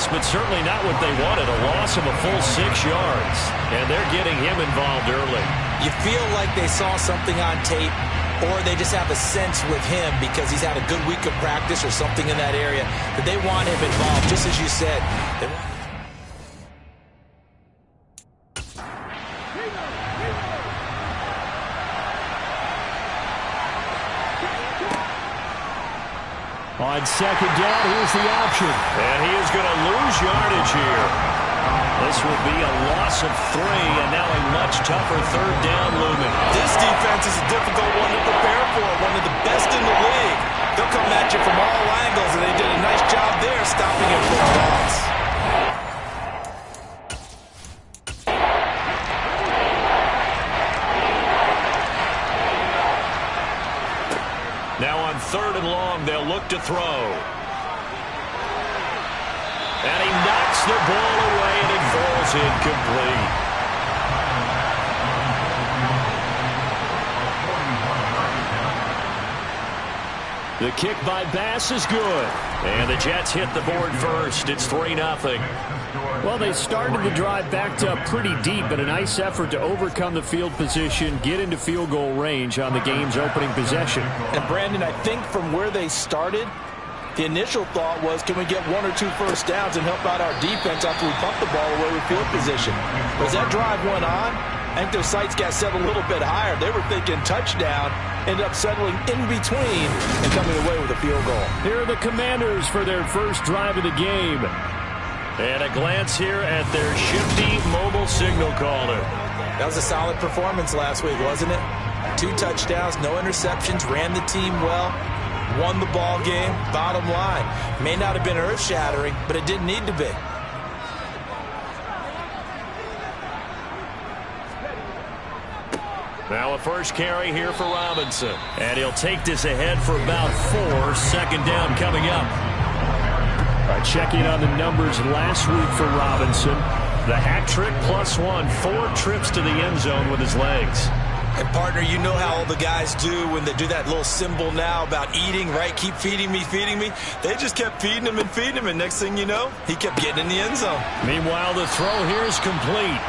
but certainly not what they wanted. A loss of a full 6 yards. And they're getting him involved early. You feel like they saw something on tape, or they just have a sense with him because he's had a good week of practice or something in that area that they want him involved, just as you said. On second down, here's the option. And he is going to lose yardage here. This will be a loss of 3, and now a much tougher third down looming. This defense is a difficult one to prepare for, one of the best in the league. They'll come at you from all angles, and they did a nice job there stopping him for a loss. Now on 3rd and long, they'll look to throw. And he knocks the ball away, and it falls incomplete. The kick by Bass is good. And the Jets hit the board first. It's 3-0. Well, they started the drive backed up pretty deep, but a nice effort to overcome the field position, get into field goal range on the game's opening possession. And Brandon, I think from where they started, the initial thought was, can we get 1 or 2 first downs and help out our defense after we pump the ball away with field position? But as that drive went on, I think their sights got set a little bit higher. They were thinking touchdown, ended up settling in between and coming away with a field goal. Here are the Commanders for their first drive of the game. And a glance here at their shifty mobile signal caller. That was a solid performance last week, wasn't it? 2 touchdowns, no interceptions, ran the team well, won the ball game. Bottom line, may not have been earth-shattering, but it didn't need to be. Now a first carry here for Robinson. And he'll take this ahead for about 4. Second down coming up. All right, check in on the numbers last week for Robinson. The hat trick +1, 4 trips to the end zone with his legs. And, partner, you know how all the guys do when they do that little symbol now about eating, right? Keep feeding me, feeding me. They just kept feeding him and feeding him, and next thing you know, he kept getting in the end zone. Meanwhile, the throw here is complete.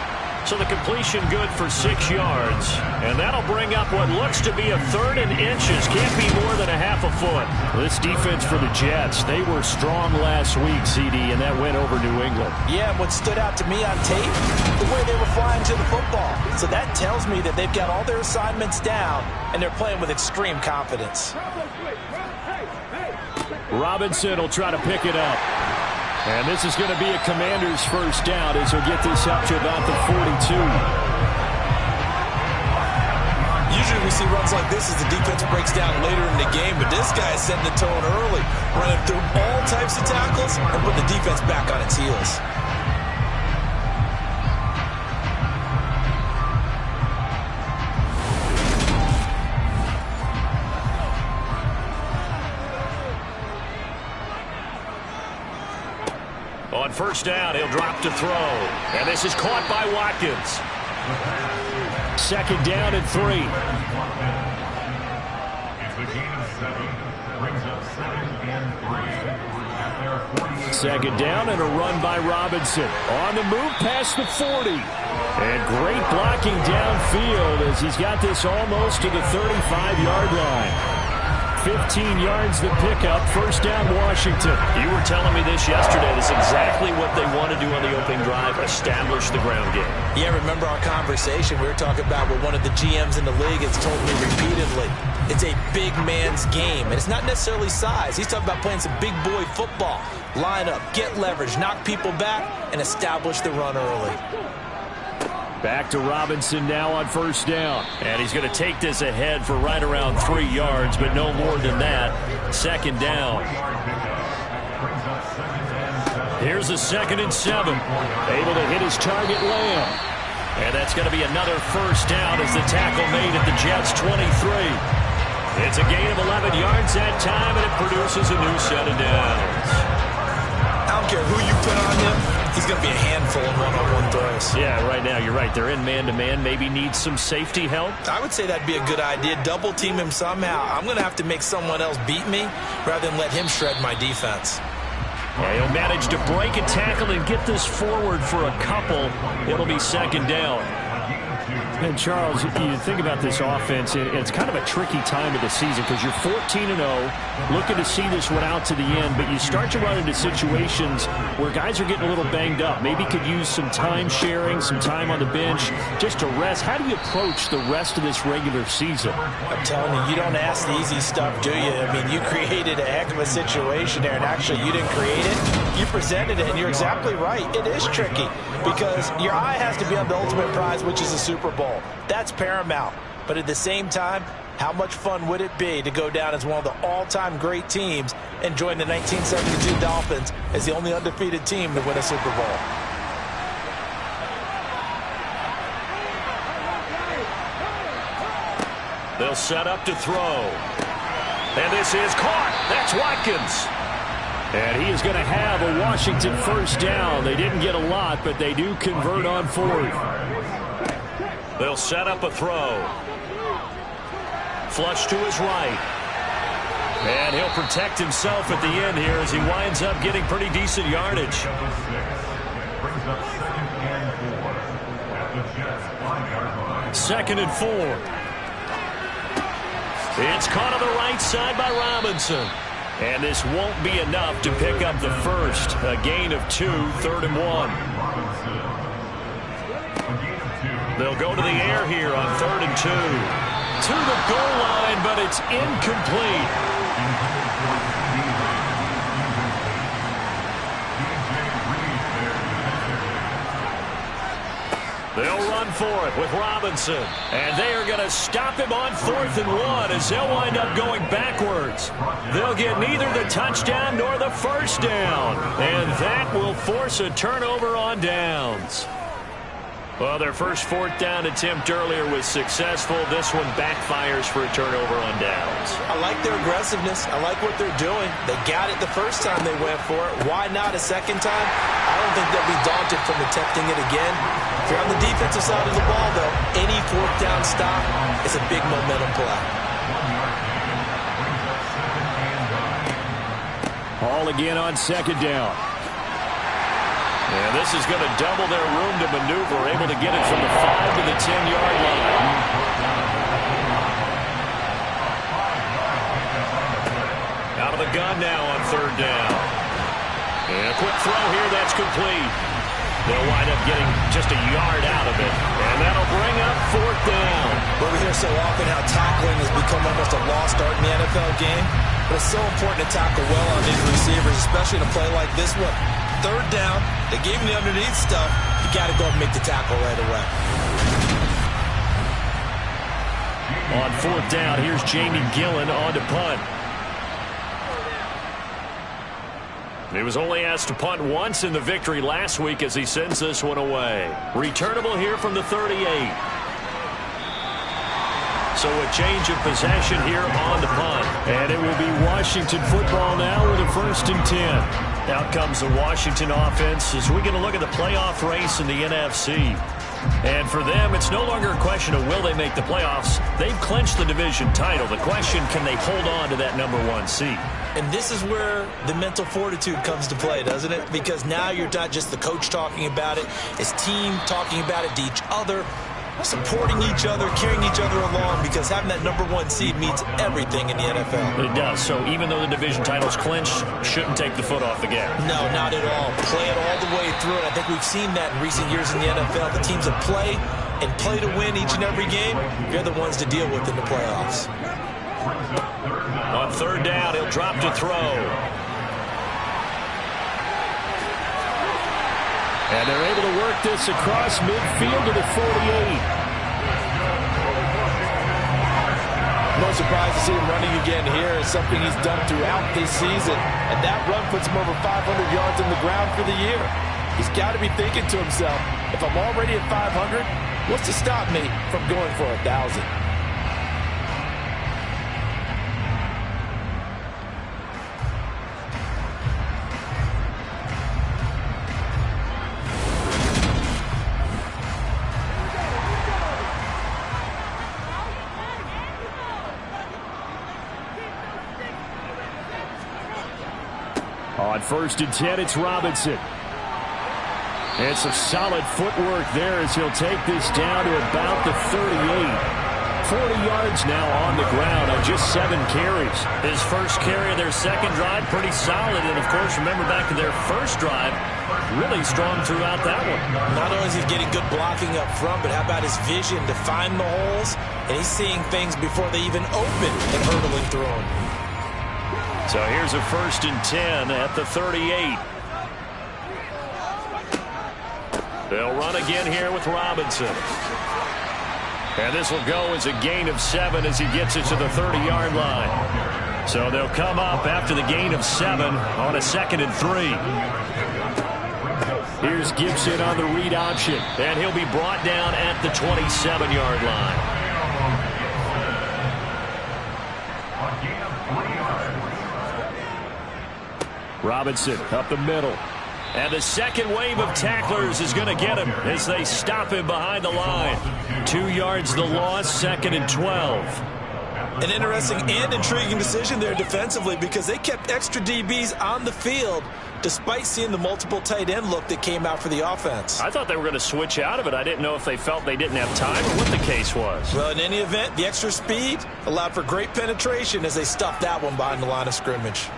So the completion good for 6 yards. And that'll bring up what looks to be a 3rd and inches. Can't be more than a half a foot. This defense for the Jets, they were strong last week, CD, and that went over New England. Yeah, and what stood out to me on tape, the way they were flying to the football. So that tells me that they've got all their assignments down, and they're playing with extreme confidence. Robinson will try to pick it up. And this is going to be a Commander's first down as he'll get this up to about the 42. Usually we see runs like this as the defense breaks down later in the game, but this guy is setting the tone early, running through all types of tackles and put the defense back on its heels. On first down, he'll drop to throw. And this is caught by Watkins. Second down and 3. Second down and a run by Robinson. On the move past the 40. And great blocking downfield as he's got this almost to the 35-yard line. 15 yards the pickup, first down Washington. You were telling me this yesterday. This is exactly what they want to do on the opening drive, establish the ground game. Yeah, remember our conversation? We were talking about what one of the GMs in the league has told me repeatedly. It's a big man's game, and it's not necessarily size. He's talking about playing some big boy football. Line up, get leverage, knock people back, and establish the run early. Back to Robinson now on first down. And he's going to take this ahead for right around 3 yards, but no more than that. Second down. Here's a 2nd and 7. Able to hit his target, Lamb. And that's going to be another first down as the tackle made at the Jets' 23. It's a gain of 11 yards that time, and it produces a new set of downs. I don't care who you put on him. He's going to be a handful of one-on-one throws. Yeah, right now you're right. They're in man-to-man. Maybe needs some safety help. I would say that'd be a good idea. Double team him somehow. I'm going to have to make someone else beat me rather than let him shred my defense. And he'll manage to break a tackle and get this forward for a couple. It'll be second down. And, Charles, you think about this offense, it's kind of a tricky time of the season because you're 14-0, looking to see this one out to the end, but you start to run into situations where guys are getting a little banged up. Maybe could use some time sharing, some time on the bench just to rest. How do you approach the rest of this regular season? I'm telling you, you don't ask the easy stuff, do you? I mean, you created a heck of a situation there, and actually you didn't create it. You presented it, and you're exactly right. It is tricky because your eye has to be on the ultimate prize, which is the Super Bowl. That's paramount. But at the same time, how much fun would it be to go down as one of the all-time great teams and join the 1972 Dolphins as the only undefeated team to win a Super Bowl? They'll set up to throw. And this is caught. That's Watkins. And he is going to have a Washington first down. They didn't get a lot, but they do convert on fourth. They'll set up a throw. Flush to his right. And he'll protect himself at the end here as he winds up getting pretty decent yardage. Second and 4. It's caught on the right side by Robinson. And this won't be enough to pick up the first. A gain of 2, 3rd and 1. They'll go to the air here on 3rd and 2. To the goal line, but it's incomplete. They'll run for it with Robinson. And they are going to stop him on 4th and 1 as they'll wind up going backwards. They'll get neither the touchdown nor the first down. And that will force a turnover on downs. Well, their first 4th down attempt earlier was successful. This one backfires for a turnover on downs. I like their aggressiveness. I like what they're doing. They got it the first time they went for it. Why not a second time? I don't think they'll be daunted from attempting it again. If you're on the defensive side of the ball, though, any 4th down stop is a big momentum play. All again on 2nd down. And this is going to double their room to maneuver, able to get it from the 5 to the 10-yard line. Out of the gun now on 3rd down. And a quick throw here, that's complete. They'll wind up getting just a yard out of it. And that'll bring up 4th down. Well, we hear so often how tackling has become almost a lost art in the NFL game. But it's so important to tackle well on these receivers, especially in a play like this one. 3rd down, they gave him the underneath stuff. You got to go and make the tackle right away. On 4th down, here's Jamie Gillen on to punt. He was only asked to punt once in the victory last week as he sends this one away. Returnable here from the 38. So a change of possession here on the punt. And it will be Washington football now with a 1st and 10. Out comes the Washington offense as we get a look at the playoff race in the NFC. And for them, it's no longer a question of will they make the playoffs. They've clinched the division title. The question, can they hold on to that number 1 seed? And this is where the mental fortitude comes to play, doesn't it? Because now you're not just the coach talking about it, it's team talking about it to each other, supporting each other, carrying each other along, because having that number 1 seed means everything in the NFL. It does. So even though the division title's clinched, shouldn't take the foot off the gas. No, not at all. Play it all the way through. And I think we've seen that in recent years in the NFL. The teams that play and play to win each and every game, they're the ones to deal with in the playoffs. On 3rd down, he'll drop to throw. And they're able to work this across midfield to the 48. No surprise to see him running again here. It's something he's done throughout this season. And that run puts him over 500 yards on the ground for the year. He's got to be thinking to himself, if I'm already at 500, what's to stop me from going for 1,000? On 1st and 10, it's Robinson. And some solid footwork there as he'll take this down to about the 38. 40 yards now on the ground on just 7 carries. His first carry of their second drive, pretty solid. And, of course, remember back to their first drive, really strong throughout that one. Not only is he getting good blocking up front, but how about his vision to find the holes? And he's seeing things before they even open and hurdling through them. So here's a 1st and 10 at the 38. They'll run again here with Robinson. And this will go as a gain of 7 as he gets it to the 30-yard line. So they'll come up after the gain of 7 on a 2nd and 3. Here's Gibson on the read option. And he'll be brought down at the 27-yard line. Robinson up the middle. And the second wave of tacklers is going to get him as they stop him behind the line. 2 yards the loss, 2nd and 12. An interesting and intriguing decision there defensively because they kept extra DBs on the field despite seeing the multiple tight end look that came out for the offense. I thought they were going to switch out of it. I didn't know if they felt they didn't have time or what the case was. Well, in any event, the extra speed allowed for great penetration as they stuffed that one behind the line of scrimmage.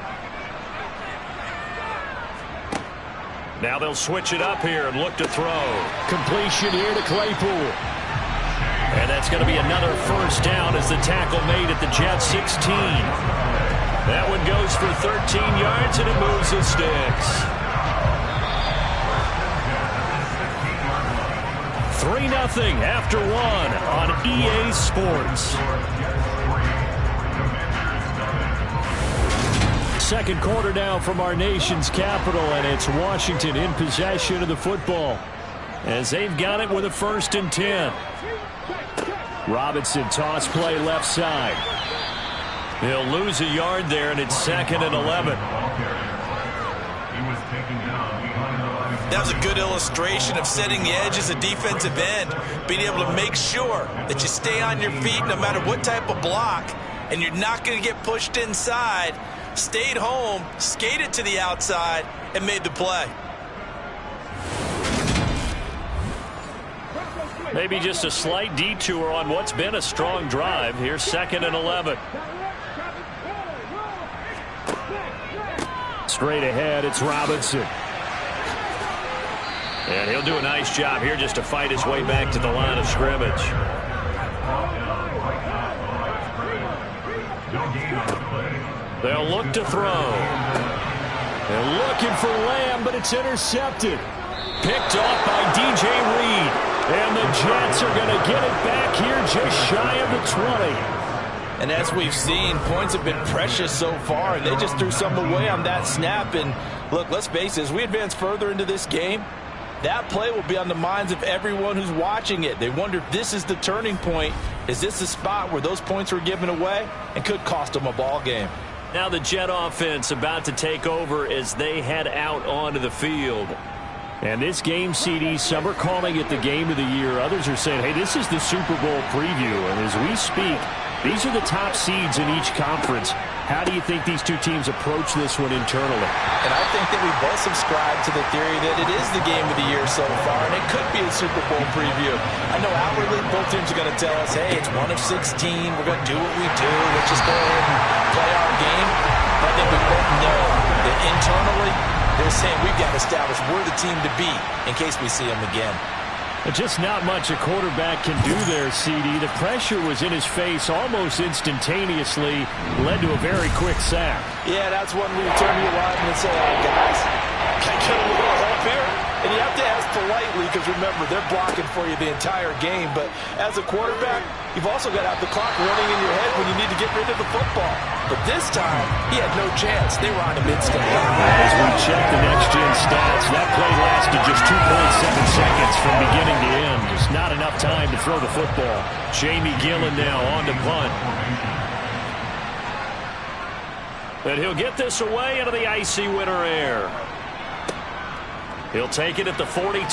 Now they'll switch it up here and look to throw. Completion here to Claypool. And that's going to be another 1st down as the tackle made at the Jets 16. That one goes for 13 yards and it moves the sticks. 3-0 after 1 on EA Sports. Second quarter now from our nation's capital, and it's Washington in possession of the football as they've got it with a 1st and 10. Robinson toss play left side. He'll lose a yard there, and it's 2nd and 11. That was a good illustration of setting the edge as a defensive end, being able to make sure that you stay on your feet no matter what type of block, and you're not going to get pushed inside. Stayed home, skated to the outside, and made the play. Maybe just a slight detour on what's been a strong drive. Here's 2nd and 11. Straight ahead, it's Robinson. And he'll do a nice job here just to fight his way back to the line of scrimmage. They'll look to throw. They're looking for Lamb, but it's intercepted. Picked off by DJ Reed. And the Jets are going to get it back here just shy of the 20. And as we've seen, points have been precious so far, and they just threw some away on that snap. And look, let's face it, as we advance further into this game, that play will be on the minds of everyone who's watching it. They wonder if this is the turning point. Is this the spot where those points were given away and could cost them a ball game? Now the Jet offense about to take over as they head out onto the field. And this game, CD, some are calling it the game of the year. Others are saying, hey, this is the Super Bowl preview. And as we speak, these are the top seeds in each conference. How do you think these two teams approach this one internally? And I think that we both subscribe to the theory that it is the game of the year so far, and it could be a Super Bowl preview. I know outwardly both teams are going to tell us, hey, it's 1 of 16. We're going to do what we do. Let's just go ahead and play our game. But I think we both know that internally they're saying we've got to establish we're the team to beat in case we see them again. But just not much a quarterback can do there, CD. The pressure was in his face almost instantaneously, led to a very quick sack. Yeah, that's when we turn to your lineman and say, oh, guys, can I get a little help here? And you have to ask politely because, remember, they're blocking for you the entire game. But as a quarterback, you've also got to have the clock running in your head when you need to get rid of the football. But this time, he had no chance. They were on him instantly. As we check the next-gen stats, that play lasted just 2.7 seconds from beginning to end. Just not enough time to throw the football. Jamie Gillen now on to punt. And he'll get this away into the icy winter air. He'll take it at the 42.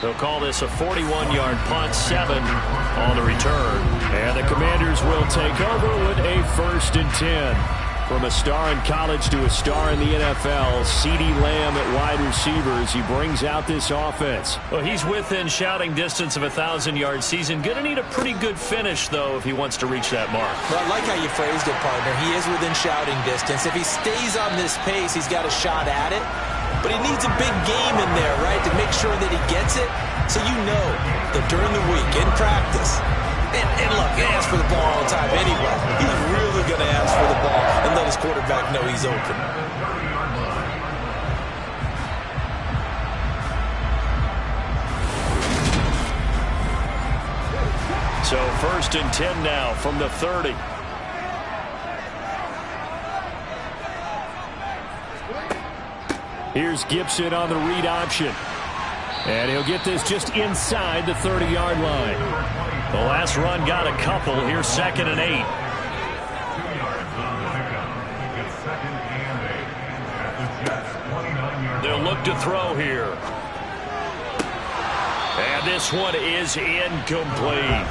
They'll call this a 41-yard punt, 7 on the return. And the Commanders will take over with a 1st and 10. From a star in college to a star in the NFL, CeeDee Lamb at wide receiver as he brings out this offense. Well, he's within shouting distance of a 1,000-yard season. Going to need a pretty good finish, though, if he wants to reach that mark. Well, I like how you phrased it, partner. He is within shouting distance. If he stays on this pace, he's got a shot at it. But he needs a big game in there, right, to make sure that he gets it. So you know that during the week, in practice, and look, he asks for the ball all the time anyway. He's really going to ask for the ball and let his quarterback know he's open. So 1st and 10 now from the 30. Here's Gibson on the read option. And he'll get this just inside the 30-yard line. The last run got a couple. Here's 2nd and 8. They'll look to throw here. And this one is incomplete.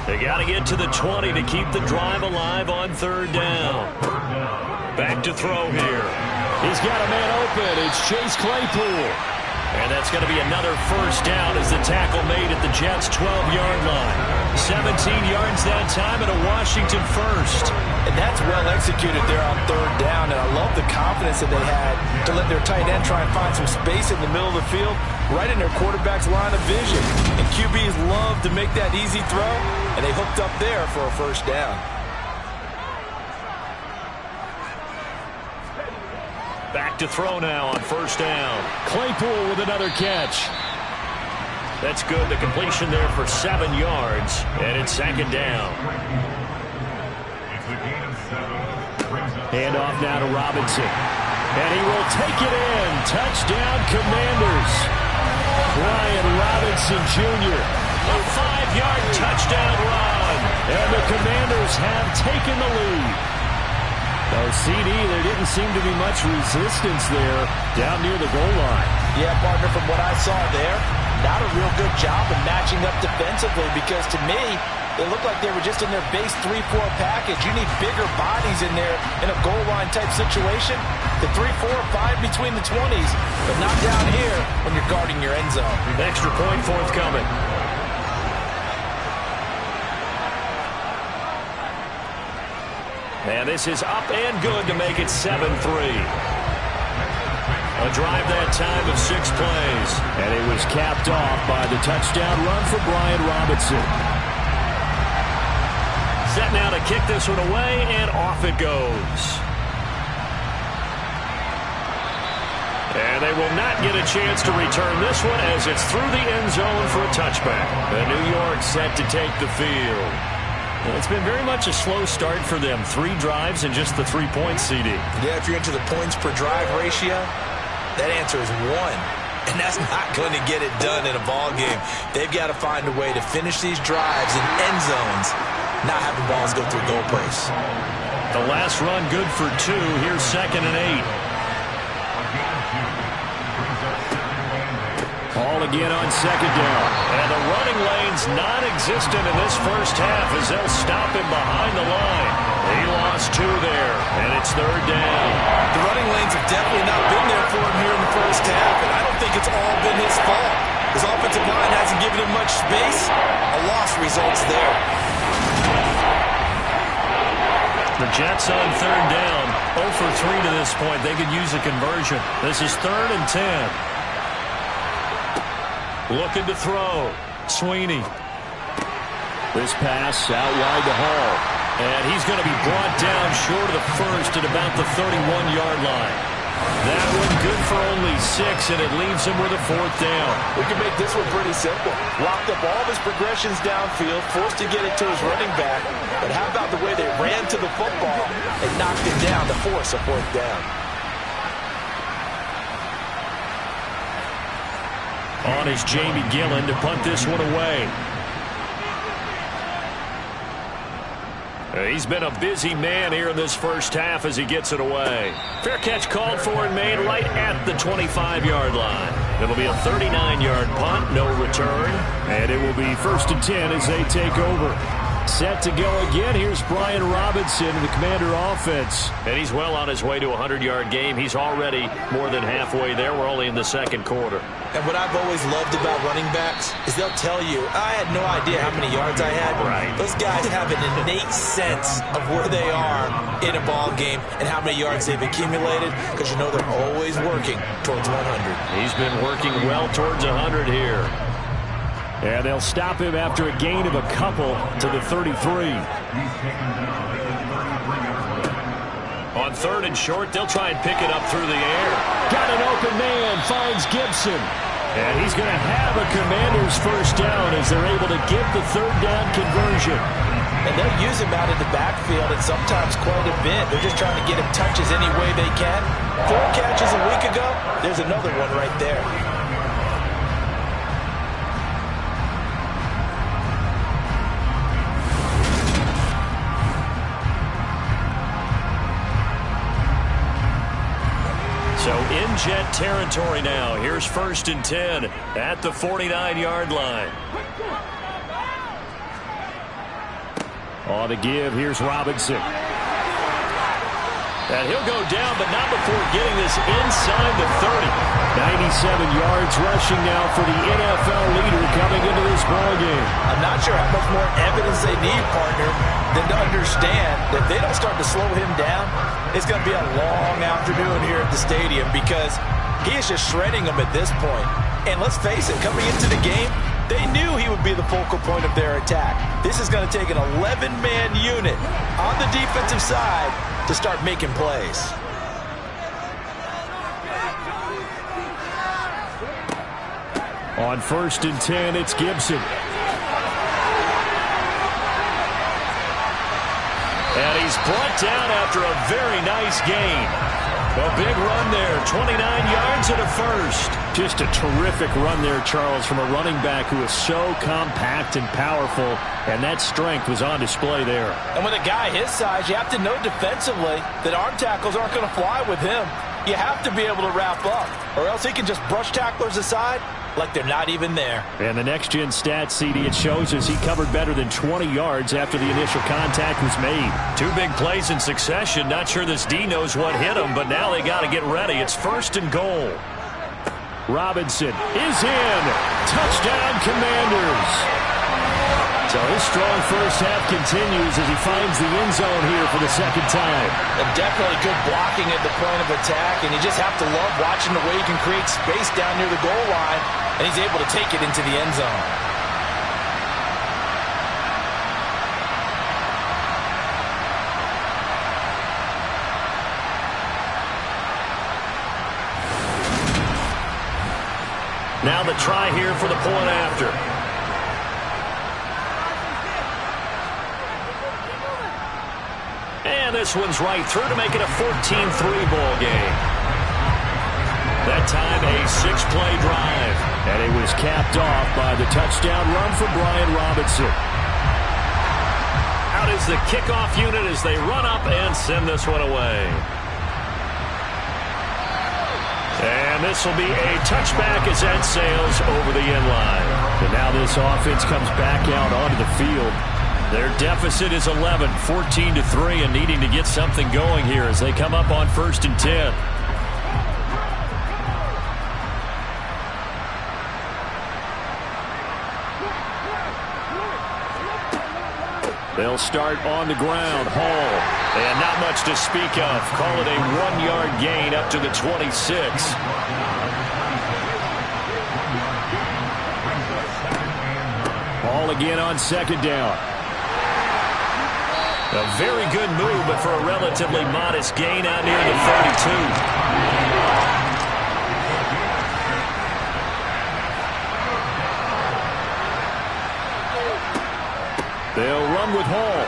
They got to get to the 20 to keep the drive alive on 3rd down. Back to throw here. He's got a man open. It's Chase Claypool. And that's going to be another 1st down as the tackle made at the Jets' 12-yard line. 17 yards that time and a Washington 1st. And that's well executed there on 3rd down. And I love the confidence that they had to let their tight end try and find some space in the middle of the field, right in their quarterback's line of vision. And QBs love to make that easy throw, and they hooked up there for a 1st down. Back to throw now on 1st down. Claypool with another catch. That's good. The completion there for 7 yards. And it's 2nd down. Hand off now to Robinson. And he will take it in. Touchdown, Commanders. Brian Robinson Jr. A 5-yard touchdown run. And the Commanders have taken the lead. Oh, CD, there didn't seem to be much resistance there down near the goal line. Yeah, partner, from what I saw there, not a real good job of matching up defensively because to me, it looked like they were just in their base 3-4 package. You need bigger bodies in there in a goal line type situation. The 3-4, 5 between the 20s, but not down here when you're guarding your end zone. Extra point forthcoming. And this is up and good to make it 7-3. A drive that time of 6 plays. And it was capped off by the touchdown run for Brian Robinson. Set now to kick this one away, and off it goes. And they will not get a chance to return this one as it's through the end zone for a touchback. The New York set to take the field. It's been very much a slow start for them. 3 drives and just the 3 points, CD. Yeah, if you're into the points per drive ratio, that answer is 1. And that's not going to get it done in a ball game. They've got to find a way to finish these drives in end zones, not having balls go through goalposts. The last run good for 2. Here's 2nd and 8. Ball again on 2nd down. And the running lane's non-existent in this first half as they'll stop him behind the line. He lost 2 there, and it's 3rd down. The running lanes have definitely not been there for him here in the first half, and I don't think it's all been his fault. His offensive line hasn't given him much space. A loss results there. The Jets on 3rd down. 0 for 3 to this point. They could use a conversion. This is 3rd and 10. Looking to throw. Sweeney. This pass out wide to Hall. And he's going to be brought down short of the 1st at about the 31-yard line. That one good for only 6, and it leaves him with a 4th down. We can make this one pretty simple. Locked up all of his progressions downfield, forced to get it to his running back. But how about the way they ran to the football and knocked it down to force a 4th down? On is Jamie Gillen to punt this one away. He's been a busy man here in this first half as he gets it away. Fair catch called for and made right at the 25-yard line. It'll be a 39-yard punt, no return. And it will be 1st and 10 as they take over. Set to go again. Here's Brian Robinson in the Commander offense. And he's well on his way to a 100-yard game. He's already more than halfway there. We're only in the second quarter. And what I've always loved about running backs is they'll tell you, I had no idea how many yards I had. Right. Those guys have an innate sense of where they are in a ball game and how many yards they've accumulated, because you know they're always working towards 100. He's been working well towards 100 here. And they'll stop him after a gain of a couple to the 33. On third and short, they'll try and pick it up through the air. Got an open man, finds Gibson. And he's going to have a Commander's first down as they're able to get the third down conversion. And they'll use him out in the backfield, and sometimes quite a bit. They're just trying to get him touches any way they can. 4 catches a week ago, there's another one right there. So in Jet territory now. Here's 1st and 10 at the 49-yard line. On the give, here's Robinson. And he'll go down, but not before getting this inside the 30. 97 yards rushing now for the NFL leader coming into this ballgame. I'm not sure how much more evidence they need, partner, than to understand that if they don't start to slow him down, it's going to be a long afternoon here at the stadium, because he is just shredding them at this point. And let's face it, coming into the game, they knew he would be the focal point of their attack. This is going to take an 11-man unit on the defensive side to start making plays. On 1st and 10, it's Gibson. And he's brought down after a very nice gain. A big run there, 29 yards and a first. Just a terrific run there, Charles, from a running back who is so compact and powerful, and that strength was on display there. And with a guy his size, you have to know defensively that arm tackles aren't going to fly with him. You have to be able to wrap up, or else he can just brush tacklers aside like they're not even there. And the next-gen stats, CD, it shows us he covered better than 20 yards after the initial contact was made. 2 big plays in succession. Not sure this D knows what hit him, but now they got to get ready. It's 1st and goal. Robinson is in. Touchdown, Commanders. So his strong first half continues as he finds the end zone here for the second time. And definitely good blocking at the point of attack, and you just have to love watching the way he can create space down near the goal line, and he's able to take it into the end zone. Now the try here for the point after. And this one's right through to make it a 14-3 ball game. That time a 6-play drive. And it was capped off by the touchdown run for Brian Robinson. Out is the kickoff unit as they run up and send this one away. And this will be a touchback as that sails over the end line. And now this offense comes back out onto the field. Their deficit is 11, 14-3, and needing to get something going here as they come up on 1st and 10. They'll start on the ground. Hall. And not much to speak of. Call it a 1-yard gain up to the 26. Hall again on 2nd down. A very good move, but for a relatively modest gain out near the 32. They'll run with Hall.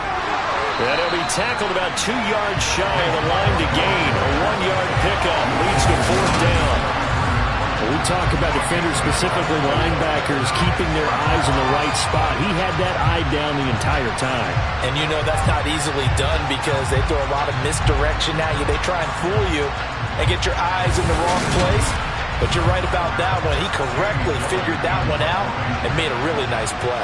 And he'll be tackled about 2 yards shy of the line to gain. A 1-yard pickup leads to 4th down. We talk about defenders, specifically linebackers, keeping their eyes in the right spot. He had that eye down the entire time. And you know that's not easily done because they throw a lot of misdirection at you. They try and fool you and get your eyes in the wrong place. But you're right about that one. He correctly figured that one out and made a really nice play.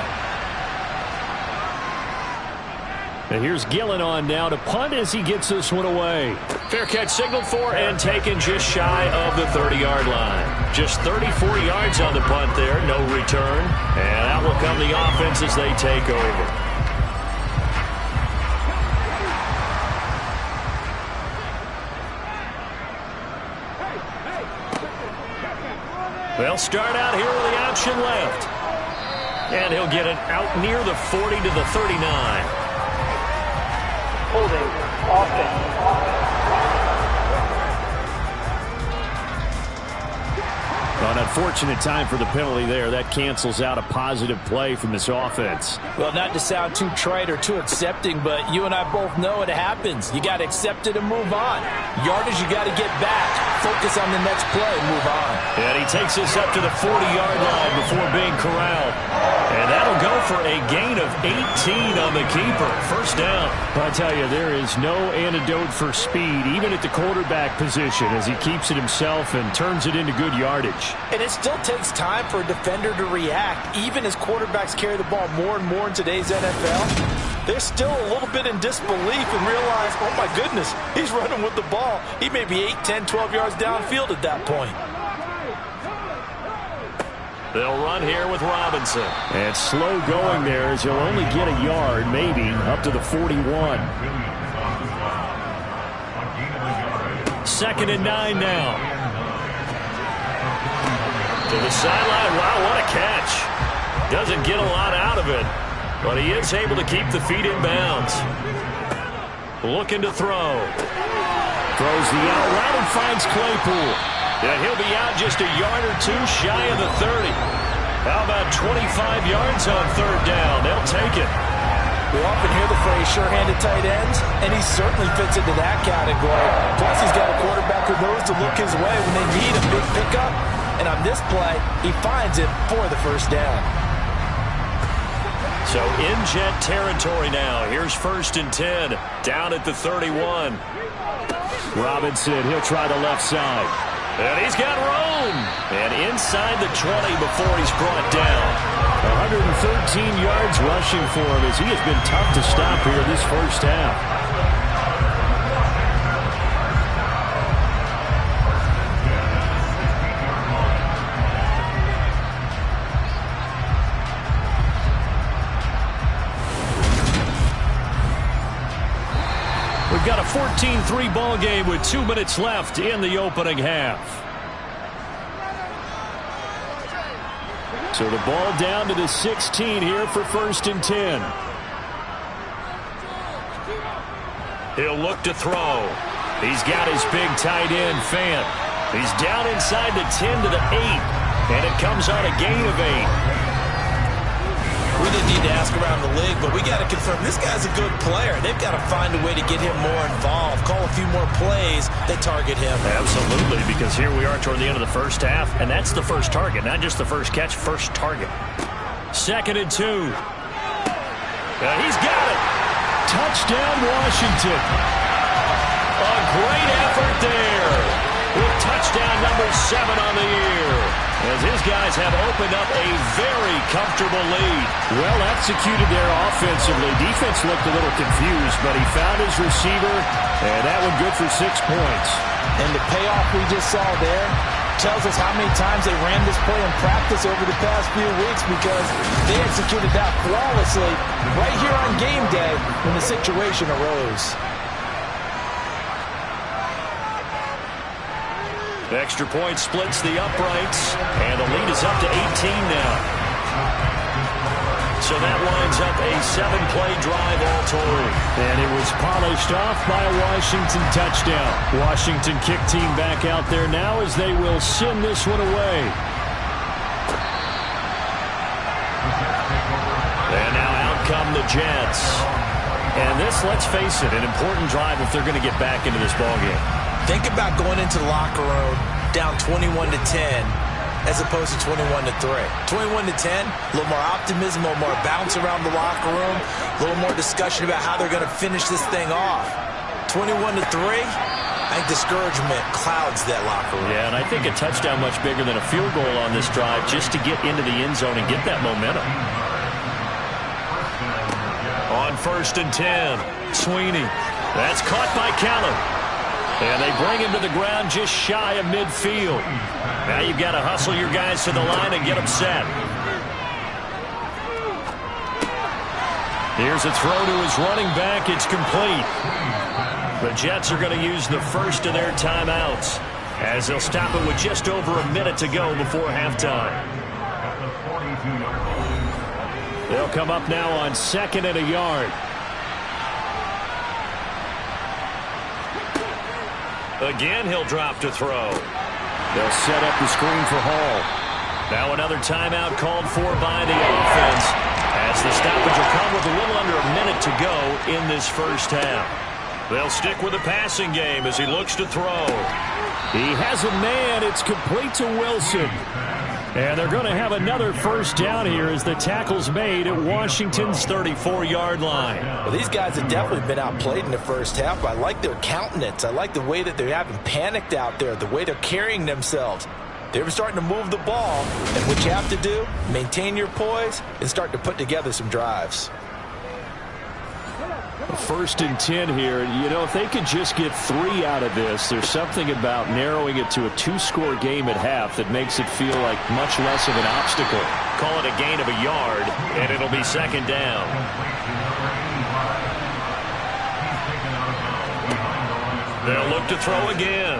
And here's Gillen on now to punt as he gets this one away. Fair catch signaled for and taken just shy of the 30-yard line. Just 34 yards on the punt there, no return. And out will come the offense as they take over. They'll start out here with the option left. And he'll get it out near the 40 to the 39. Holding offense. An unfortunate time for the penalty there. That cancels out a positive play from this offense. Well, not to sound too trite or too accepting, but you and I both know it happens. You got to accept it and move on. Yardage, you got to get back. Focus on the next play and move on. And he takes this up to the 40-yard line before being corralled. And that'll go for a gain of 18 on the keeper. First down. I tell you, there is no antidote for speed, even at the quarterback position, as he keeps it himself and turns it into good yardage. And it still takes time for a defender to react, even as quarterbacks carry the ball more and more in today's NFL. They're still a little bit in disbelief and realize, oh my goodness, he's running with the ball. He may be 8, 10, 12 yards downfield at that point. They'll run here with Robinson. And slow going there as he'll only get a yard, maybe, up to the 41. 2nd and 9 now. To the sideline. Wow, what a catch. Doesn't get a lot out of it, but he is able to keep the feet in bounds. Looking to throw. Throws the out route and finds Claypool. Yeah, he'll be out just a yard or two shy of the 30. How about 25 yards on 3rd down? They'll take it. We often hear the phrase sure-handed tight ends, and he certainly fits into that category. Plus, he's got a quarterback who knows to look his way when they need a big pickup. And on this play, he finds it for the first down. So in Jet territory now. Here's 1st and 10. Down at the 31. Robinson, he'll try the left side. And he's got room. And inside the 20 before he's brought down. 113 yards rushing for him as he has been tough to stop here this first half. We've got a 14-3 ball game with 2 minutes left in the opening half. So the ball down to the 16 here for 1st and 10. He'll look to throw. He's got his big tight end, Fant. He's down inside the 10 to the 8. And it comes on a gain of 8. We didn't need to ask around the league, but we got to confirm this guy's a good player. They've got to find a way to get him more involved, call a few more plays that target him. Absolutely, because here we are toward the end of the first half, and that's the first target, not just the first catch, first target. 2nd and 2. He's got it. Touchdown, Washington. A great effort there with touchdown number 7 on the year, as his guys have opened up a very comfortable lead. Well executed there offensively. Defense looked a little confused, but he found his receiver, and that one good for 6 points. And the payoff we just saw there tells us how many times they ran this play in practice over the past few weeks, because they executed that flawlessly right here on game day when the situation arose. The extra point splits the uprights, and the lead is up to 18 now. So that winds up a 7-play drive all told. And it was polished off by a Washington touchdown. Washington kick team back out there now as they will send this one away. And now out come the Jets. And this, let's face it, an important drive if they're going to get back into this ballgame. Think about going into the locker room down 21-10 as opposed to 21-3. 21-10, a little more optimism, a little more bounce around the locker room, a little more discussion about how they're going to finish this thing off. 21-3, I think discouragement clouds that locker room. Yeah, and I think a touchdown much bigger than a field goal on this drive just to get into the end zone and get that momentum. On on 1st and 10. Sweeney. That's caught by Callum. And they bring him to the ground just shy of midfield. Now you've got to hustle your guys to the line and get them set. Here's a throw to his running back. It's complete. The Jets are going to use the first of their timeouts as they'll stop it with just over a minute to go before halftime. They'll come up now on 2nd and a yard. Again, he'll drop to throw. They'll set up the screen for Hall. Now another timeout called for by the offense as the stoppage will come with a little under a minute to go in this first half. They'll stick with the passing game as he looks to throw. He has a man. It's complete to Wilson. And they're going to have another first down here as the tackle's made at Washington's 34-yard line. Well, these guys have definitely been outplayed in the first half. I like their countenance. I like the way that they haven't panicked out there, the way they're carrying themselves. They're starting to move the ball, and what you have to do, maintain your poise and start to put together some drives. 1st and 10 here. You know, if they could just get 3 out of this, there's something about narrowing it to a 2-score game at half that makes it feel like much less of an obstacle. Call it a gain of a yard, and it'll be 2nd down. They'll look to throw again.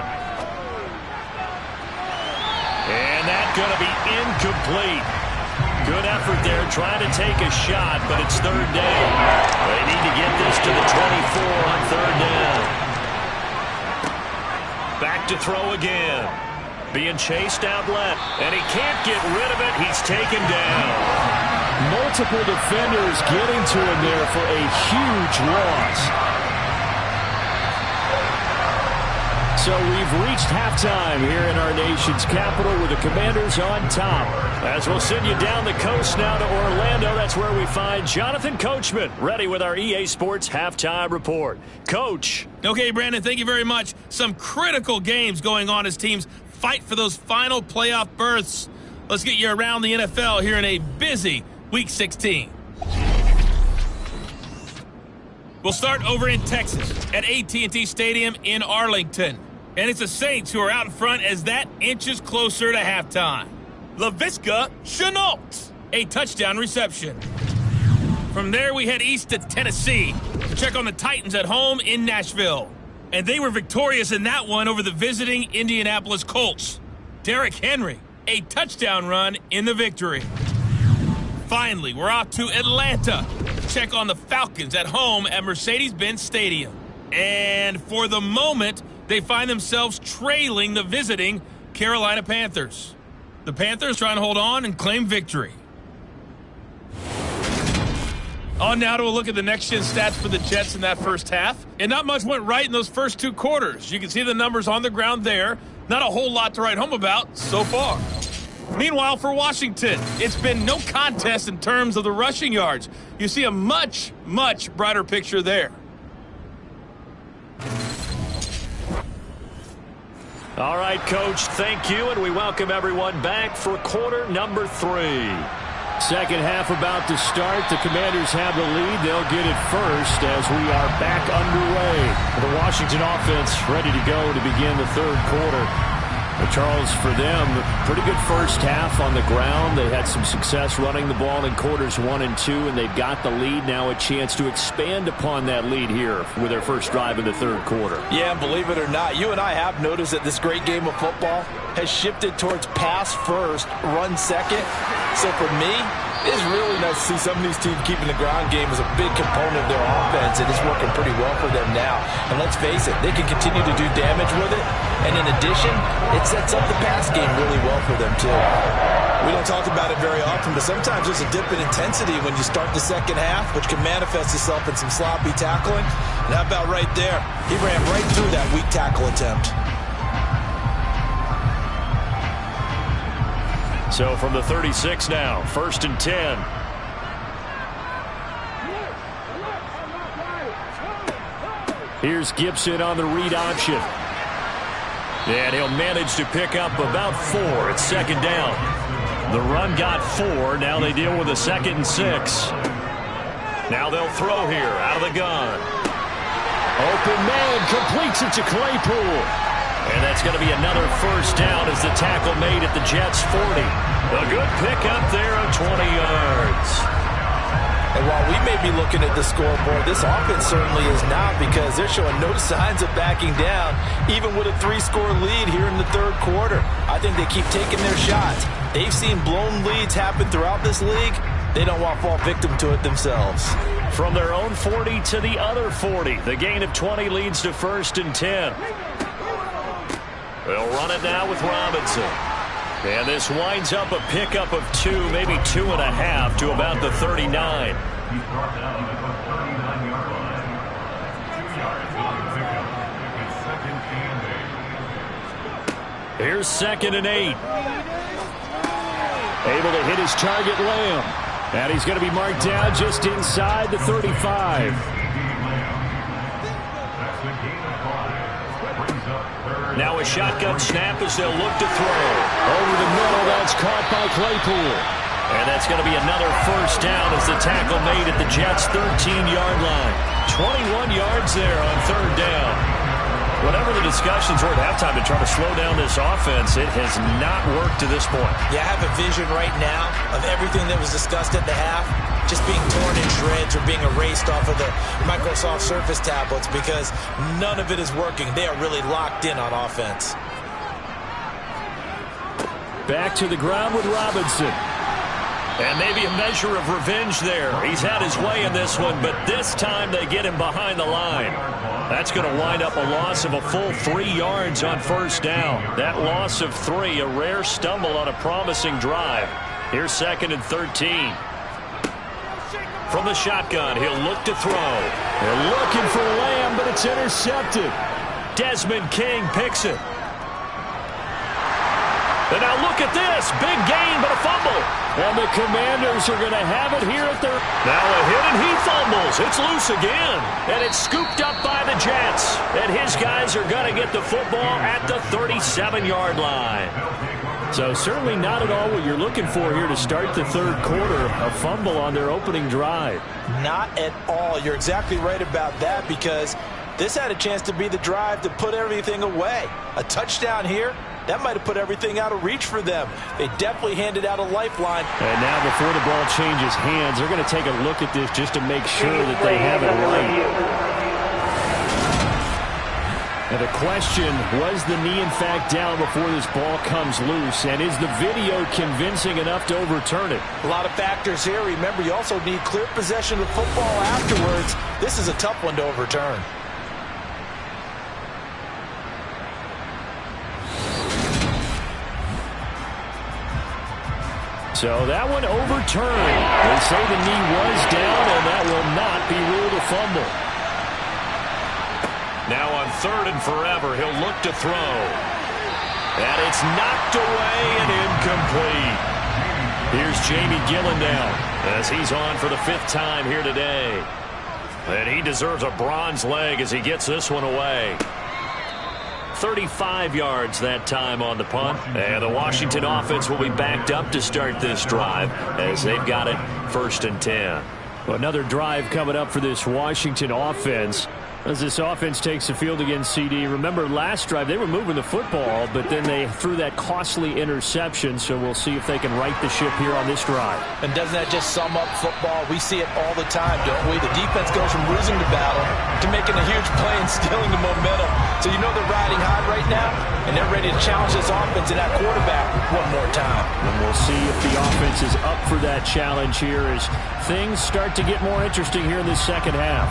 And that's going to be incomplete. Good effort there trying to take a shot, but it's 3rd down. They need to get this to the 24 on 3rd down. Back to throw again. Being chased out left, and he can't get rid of it. He's taken down. Multiple defenders getting to him there for a huge loss. So we've reached halftime here in our nation's capital with the Commanders on top. As we'll send you down the coast now to Orlando, that's where we find Jonathan Coachman ready with our EA Sports Halftime Report. Coach. Okay, Brandon, thank you very much. Some critical games going on as teams fight for those final playoff berths. Let's get you around the NFL here in a busy Week 16. We'll start over in Texas at AT&T Stadium in Arlington. And it's the Saints who are out in front as that inches closer to halftime. Laviska Shenault, a touchdown reception. From there, we head east to Tennessee to check on the Titans at home in Nashville. And they were victorious in that one over the visiting Indianapolis Colts. Derrick Henry, a touchdown run in the victory. Finally, we're off to Atlanta to check on the Falcons at home at Mercedes-Benz Stadium. And for the moment, they find themselves trailing the visiting Carolina Panthers. The Panthers trying to hold on and claim victory. On now to a look at the next-gen stats for the Jets in that first half. And not much went right in those first 2 quarters. You can see the numbers on the ground there. Not a whole lot to write home about so far. Meanwhile, for Washington, it's been no contest in terms of the rushing yards. You see a much, much brighter picture there. All right, Coach, thank you, and we welcome everyone back for quarter number 3. Second half about to start. The Commanders have the lead. They'll get it first as we are back underway. The Washington offense ready to go to begin the 3rd quarter. Well, Charles, for them, pretty good first half on the ground. They had some success running the ball in quarters 1 and 2, and they've got the lead. Now a chance to expand upon that lead here with their first drive in the 3rd quarter. Yeah, and believe it or not, you and I have noticed that this great game of football has shifted towards pass first, run second. So for me, it's really nice to see some of these teams keeping the ground game as a big component of their offense, and it's working pretty well for them now. And let's face it, they can continue to do damage with it, and in addition, it sets up the pass game really well for them too. We don't talk about it very often, but sometimes there's a dip in intensity when you start the second half, which can manifest itself in some sloppy tackling. And how about right there? He ran right through that weak tackle attempt. So from the 36 now, 1st and 10. Here's Gibson on the read option. And he'll manage to pick up about 4 at 2nd down. The run got 4. Now they deal with a 2nd and 6. Now they'll throw here out of the gun. Open man completes it to Claypool. And that's going to be another first down as the tackle made at the Jets' 40. A good pickup there of 20 yards. And while we may be looking at the scoreboard, this offense certainly is not, because they're showing no signs of backing down, even with a 3-score lead here in the third quarter. I think they keep taking their shots. They've seen blown leads happen throughout this league. They don't want to fall victim to it themselves. From their own 40 to the other 40. The gain of 20 leads to 1st and 10. They'll run it now with Robinson. And this winds up a pickup of 2, maybe 2.5 to about the 39. Here's 2nd and 8. Able to hit his target, Lamb. And he's going to be marked down just inside the 35. Now a shotgun snap as they'll look to throw. Over the middle, that's caught by Claypool. And that's going to be another first down as the tackle made at the Jets' 13-yard line. 21 yards there on 3rd down. Whatever the discussions were at halftime to try to slow down this offense, it has not worked to this point. Yeah, I have a vision right now of everything that was discussed at the half just being torn in shreds or being erased off of the Microsoft Surface tablets, because none of it is working. They are really locked in on offense. Back to the ground with Robinson. And maybe a measure of revenge there. He's had his way in this one, but this time they get him behind the line. That's going to wind up a loss of a full 3 yards on 1st down. That loss of 3, a rare stumble on a promising drive. Here's 2nd and 13. From the shotgun, he'll look to throw. They're looking for Lamb, but it's intercepted. Desmond King picks it. And now look at this. Big gain, but a fumble. And the Commanders are going to have it here at their... Now a hit, and he fumbles. It's loose again. And it's scooped up by the Jets. And his guys are going to get the football at the 37-yard line. So certainly not at all what you're looking for here to start the third quarter. A fumble on their opening drive. Not at all. You're exactly right about that, because this had a chance to be the drive to put everything away. A touchdown here, that might have put everything out of reach for them. They definitely handed out a lifeline. And now before the ball changes hands, they're going to take a look at this just to make sure that they have it right. And the question, was the knee in fact down before this ball comes loose? And is the video convincing enough to overturn it? A lot of factors here. Remember, you also need clear possession of the football afterwards. This is a tough one to overturn. So that one overturned. They say the knee was down, and that will not be ruled a fumble. Now on 3rd and forever, he'll look to throw. And it's knocked away and incomplete. Here's Jamie Gillendown as he's on for the 5th time here today. And he deserves a bronze leg as he gets this one away. 35 yards that time on the punt. And the Washington offense will be backed up to start this drive as they've got it 1st and 10. Well, another drive coming up for this Washington offense. As this offense takes the field against CD. Remember, last drive, they were moving the football, but then they threw that costly interception, so we'll see if they can right the ship here on this drive. And doesn't that just sum up football? We see it all the time, don't we? The defense goes from losing the battle to making a huge play and stealing the momentum. So you know they're riding high right now, and they're ready to challenge this offense and that quarterback one more time. And we'll see if the offense is up for that challenge here as things start to get more interesting here in this second half.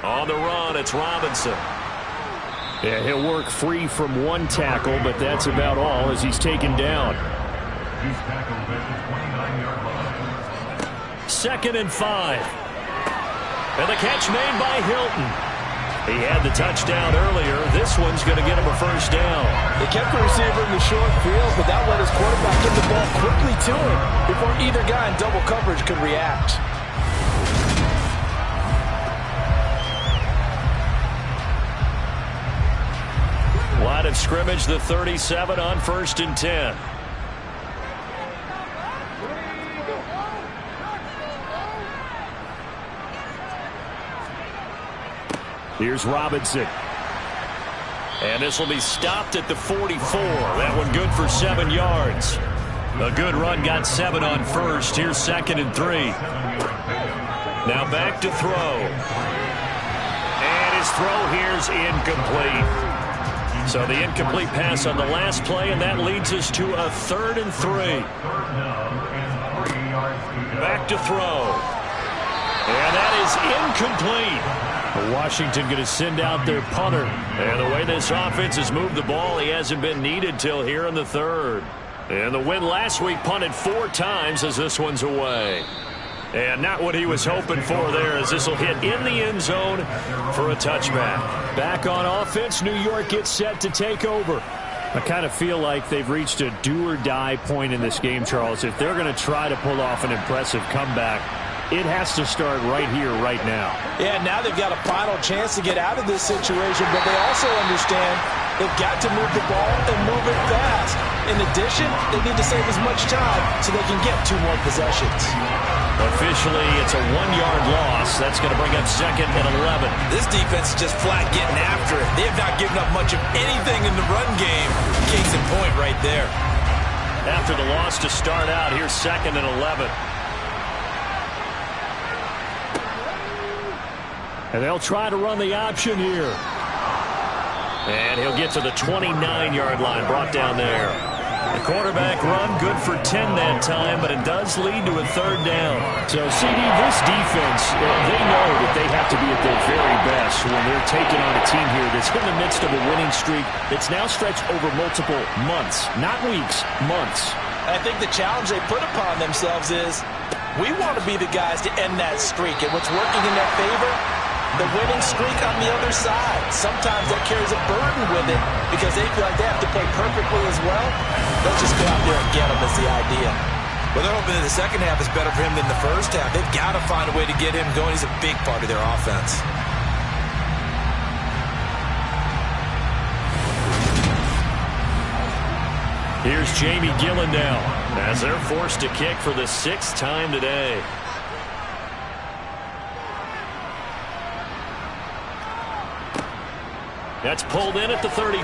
On the run, it's Robinson. Yeah, he'll work free from one tackle, but that's about all as he's taken down. 2nd and 5. And the catch made by Hilton. He had the touchdown earlier. This one's going to get him a first down. They kept the receiver in the short field, but that let his quarterback get the ball quickly to him before either guy in double coverage could react. Line of scrimmage, the 37 on 1st and 10. Here's Robinson. And this will be stopped at the 44. That one good for 7 yards. A good run, got 7 on 1st. Here's 2nd and 3. Now back to throw. And his throw here's incomplete. So the incomplete pass on the last play, and that leads us to a 3rd and 3. Back to throw. And that is incomplete. Washington going to send out their punter. And the way this offense has moved the ball, he hasn't been needed till here in the 3rd. And the win last week punted 4 times as this one's away. And not what he was hoping for there, as this will hit in the end zone for a touchback. Back on offense, New York gets set to take over. I kind of feel like they've reached a do-or-die point in this game, Charles. If they're going to try to pull off an impressive comeback, it has to start right here, right now. Yeah, now they've got a final chance to get out of this situation, but they also understand they've got to move the ball and move it fast. In addition, they need to save as much time so they can get 2 more possessions. Officially, it's a 1-yard loss. That's going to bring up 2nd and 11. This defense is just flat getting after it. They have not given up much of anything in the run game. Case in point right there. After the loss to start out, here's 2nd and 11. And they'll try to run the option here. And he'll get to the 29-yard line, brought down there. The quarterback run, good for 10 that time, but it does lead to a 3rd down. So, CD, this defense, they know that they have to be at their very best when they're taking on a team here that's in the midst of a winning streak that's now stretched over multiple months, not weeks, months. I think the challenge they put upon themselves is we want to be the guys to end that streak, and what's working in their favor? The winning streak on the other side. Sometimes that carries a burden with it because they feel like they have to play perfectly as well. Let's just go out there and get them is the idea. Well, they're hoping that the second half is better for him than the first half. They've got to find a way to get him going. He's a big part of their offense. Here's Jamie Gillen now as they're forced to kick for the 6th time today. That's pulled in at the 32.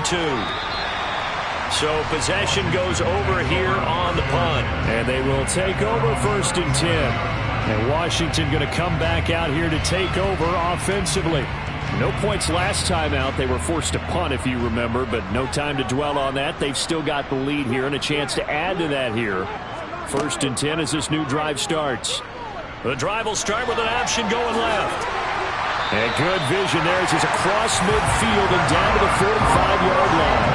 So possession goes over here on the punt. And they will take over 1st and 10. And Washington going to come back out here to take over offensively. No points last time out. They were forced to punt, if you remember, but no time to dwell on that. They've still got the lead here and a chance to add to that here. 1st and 10 as this new drive starts. The drive will start with an option going left. And good vision there as he's across midfield and down to the 45-yard line.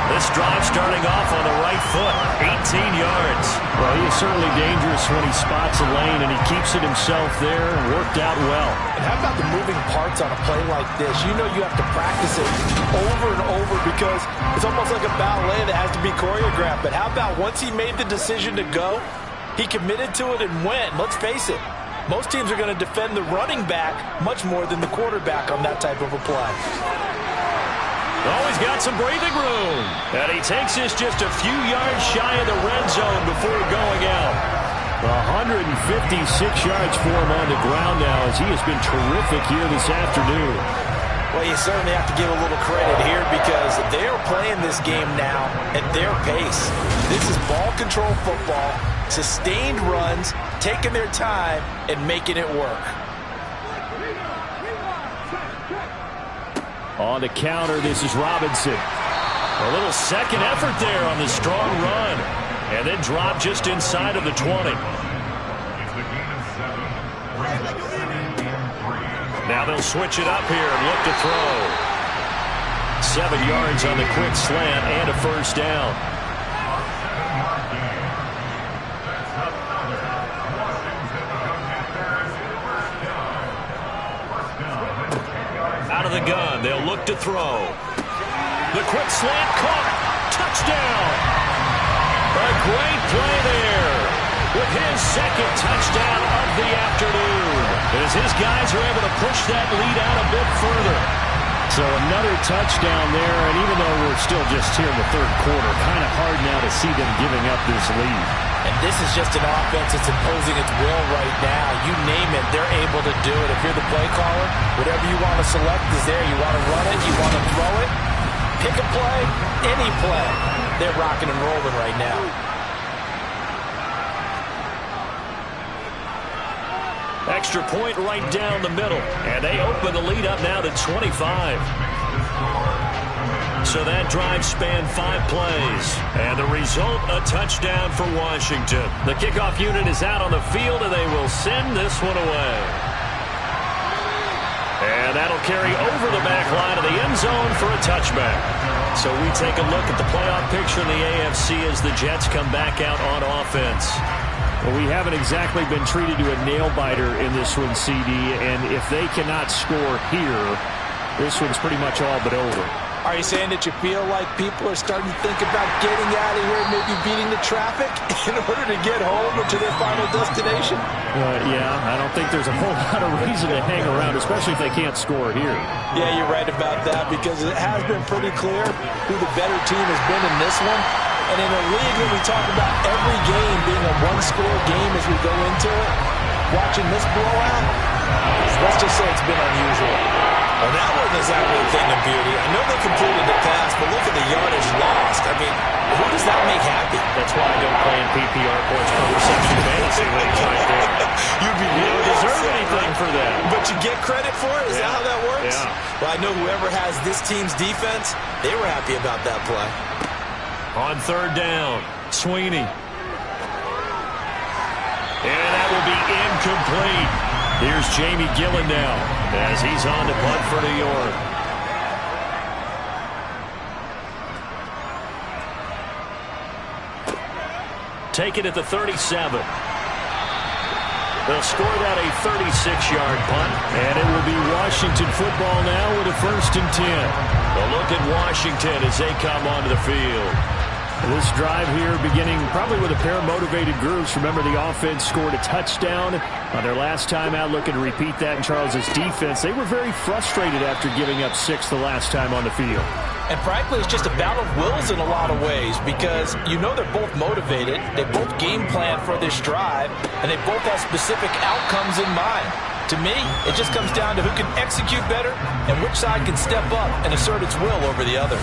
This drive starting off on the right foot, 18 yards. Well, he is certainly dangerous when he spots a lane, and he keeps it himself there and worked out well. And how about the moving parts on a play like this? You know you have to practice it over and over because it's almost like a ballet that has to be choreographed. But how about once he made the decision to go, he committed to it and went. Let's face it. Most teams are going to defend the running back much more than the quarterback on that type of a play. Oh, he's got some breathing room. And he takes this just a few yards shy of the red zone before going out. 156 yards for him on the ground now as he has been terrific here this afternoon. Well, you certainly have to give a little credit here because they're playing this game now at their pace. This is ball control football, sustained runs, taking their time, and making it work. On the counter, this is Robinson. A little second effort there on the strong run. And then drop just inside of the 20. Now they'll switch it up here and look to throw. 7 yards on the quick slant and a first down. Out of the gun. 1. They'll look to throw. The quick slant caught. Touchdown. A great play there with his second touchdown of the afternoon, as his guys are able to push that lead out a bit further. So another touchdown there, and even though we're still just here in the third quarter, kind of hard now to see them giving up this lead. And this is just an offense that's imposing its will right now. You name it, they're able to do it. If you're the play caller, whatever you want to select is there. You want to run it, you want to throw it, pick a play, any play. They're rocking and rolling right now. Extra point right down the middle, and they open the lead up now to 25. So that drive spanned 5 plays, and the result, a touchdown for Washington. The kickoff unit is out on the field, and they will send this one away. And that'll carry over the back line of the end zone for a touchback. So we take a look at the playoff picture in the AFC as the Jets come back out on offense. Well, we haven't exactly been treated to a nail-biter in this one, CD, and if they cannot score here, this one's pretty much all but over. Are you saying that you feel like people are starting to think about getting out of here and maybe beating the traffic in order to get home or to their final destination? Yeah, I don't think there's a whole lot of reason to hang around, especially if they can't score here. Yeah, you're right about that, because it has been pretty clear who the better team has been in this one. And in a league where we talk about every game being a one-score game as we go into it, watching this blowout, let's just say it's been unusual. Well, that wasn't exactly a thing of beauty. I know they completed the pass, but look at the yardage lost. I mean, who does that make happy? That's why I don't play in PPR points per reception fantasy leagues right there. You'd be You don't deserve anything for that. But you get credit for it? Is that how that works? Yeah. Well, I know whoever has this team's defense, they were happy about that play. On third down, Sweeney. And that will be incomplete. Here's Jamie Gillen now as he's on to punt for New York. Take it at the 37. They'll score that a 36-yard punt, and it will be Washington football now with a 1st and 10. A look at Washington as they come onto the field. This drive here beginning probably with a pair of motivated groups. Remember, the offense scored a touchdown on their last time out. Looking to repeat that in Charles's defense. They were very frustrated after giving up 6 the last time on the field. And frankly, it's just a battle of wills in a lot of ways, because you know they're both motivated, they both game plan for this drive, and they both have specific outcomes in mind. To me, it just comes down to who can execute better and which side can step up and assert its will over the other.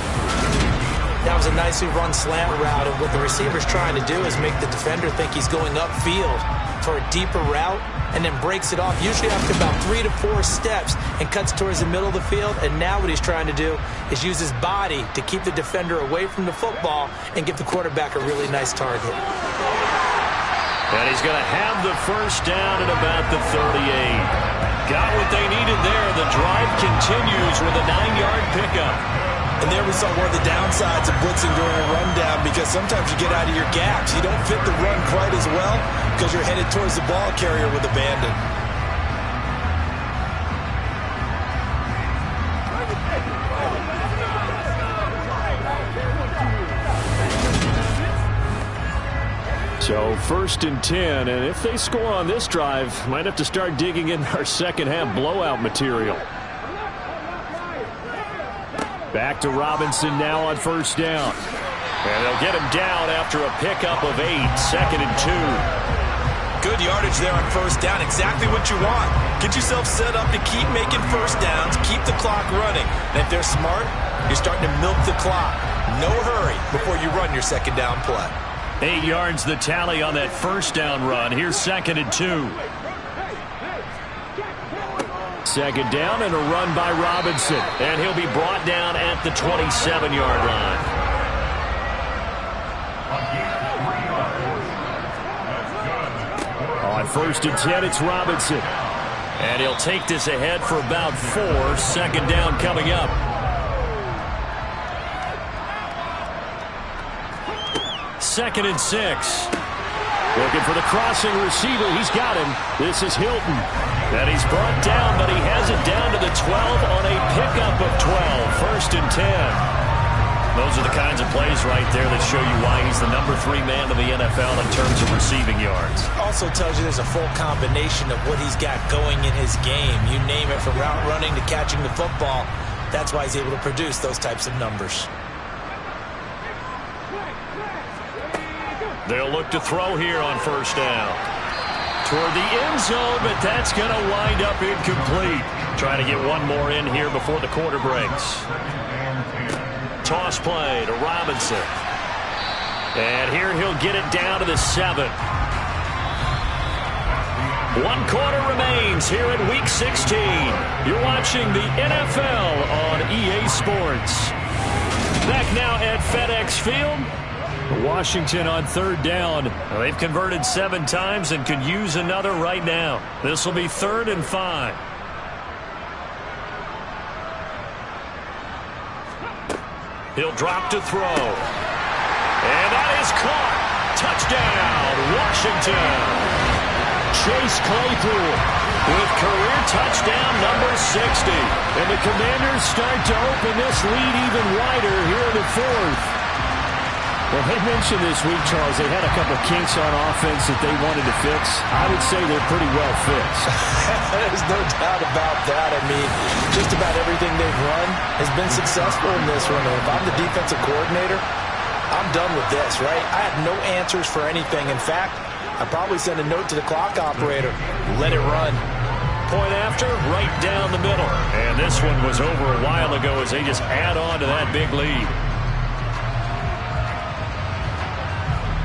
That was a nicely run slant route, and what the receiver's trying to do is make the defender think he's going upfield for a deeper route, and then breaks it off, usually after about 3 to 4 steps, and cuts towards the middle of the field. And now what he's trying to do is use his body to keep the defender away from the football and give the quarterback a really nice target. And he's going to have the 1st down at about the 38. Got what they needed there. The drive continues with a 9-yard pickup. And there we saw one of the downsides of blitzing during a rundown, because sometimes you get out of your gaps. You don't fit the run quite as well because you're headed towards the ball carrier with abandon. So 1st and 10, and if they score on this drive, might have to start digging in our second half blowout material. Back to Robinson now on 1st down. And they'll get him down after a pickup of 8, 2nd and 2. Good yardage there on 1st down, exactly what you want. Get yourself set up to keep making 1st downs, keep the clock running. And if they're smart, you're starting to milk the clock. No hurry before you run your 2nd down play. 8 yards the tally on that 1st down run. Here's 2nd and 2. 2nd down and a run by Robinson. And he'll be brought down at the 27-yard line. On 1st and 10, it's Robinson. And he'll take this ahead for about 4. 2nd down coming up. Second and 6. Looking for the crossing receiver. He's got him. This is Hilton. And he's brought down, but he has it down to the 12 on a pickup of 12. First and 10. Those are the kinds of plays right there that show you why he's the number 3 man in the NFL in terms of receiving yards. Also tells you there's a full combination of what he's got going in his game. You name it, from route running to catching the football. That's why he's able to produce those types of numbers. They'll look to throw here on first down. Toward the end zone, but that's going to wind up incomplete. Trying to get one more in here before the quarter breaks. Toss play to Robinson. And here he'll get it down to the 7. 1 quarter remains here in Week 16. You're watching the NFL on EA Sports. Back now at FedEx Field. Washington on third down. Well, they've converted 7 times and could use another right now. This will be 3rd and 5. He'll drop to throw. And that is caught. Touchdown, Washington. Chase Claypool with career touchdown number 60. And the Commanders start to open this lead even wider here in the 4th. Well, they mentioned this week, Charles, they had a couple kinks on offense that they wanted to fix. I would say they're pretty well fixed. There's no doubt about that. I mean, just about everything they've run has been successful in this one. And if I'm the defensive coordinator, I'm done with this, right? I have no answers for anything. In fact, I'd probably send a note to the clock operator. Let it run. Point after, right down the middle. And this one was over a while ago as they just add on to that big lead.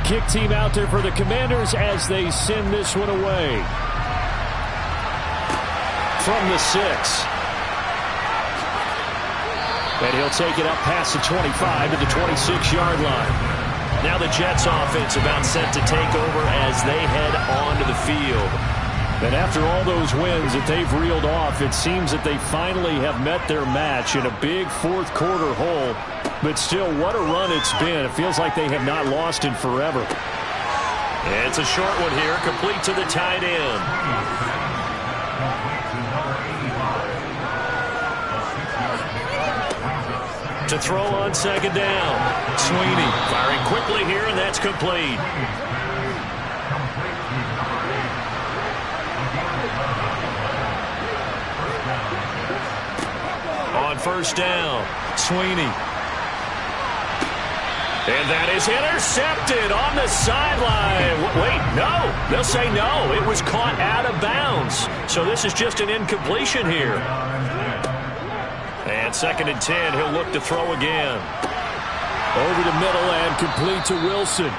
Kick team out there for the Commanders as they send this one away. From the 6. And he'll take it up past the 25 to the 26-yard line. Now the Jets offense about set to take over as they head onto the field. And after all those wins that they've reeled off, it seems that they finally have met their match in a big 4th quarter hole. But still, what a run it's been. It feels like they have not lost in forever. It's a short one here, complete to the tight end. To throw on 2nd down. Sweeney firing quickly here, and that's complete. On 1st down, Sweeney. And that is intercepted on the sideline. Wait, no. They'll say no. It was caught out of bounds. So this is just an incompletion here. And 2nd and 10, he'll look to throw again. Over the middle and complete to Wilson.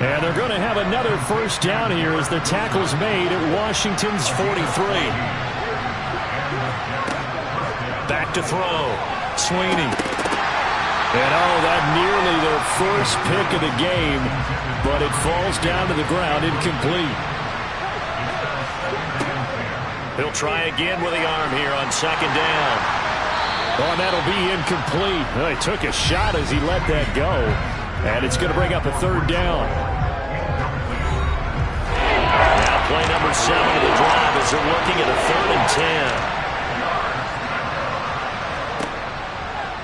And they're going to have another 1st down here as the tackle's made at Washington's 43. Back to throw. Sweeney. And that nearly their first pick of the game, but it falls down to the ground incomplete. He'll try again with the arm here on 2nd down. Oh, and that'll be incomplete. Well, he took a shot as he let that go, and it's going to bring up a 3rd down. Now play number 7 of the drive as they're looking at a 3rd and 10.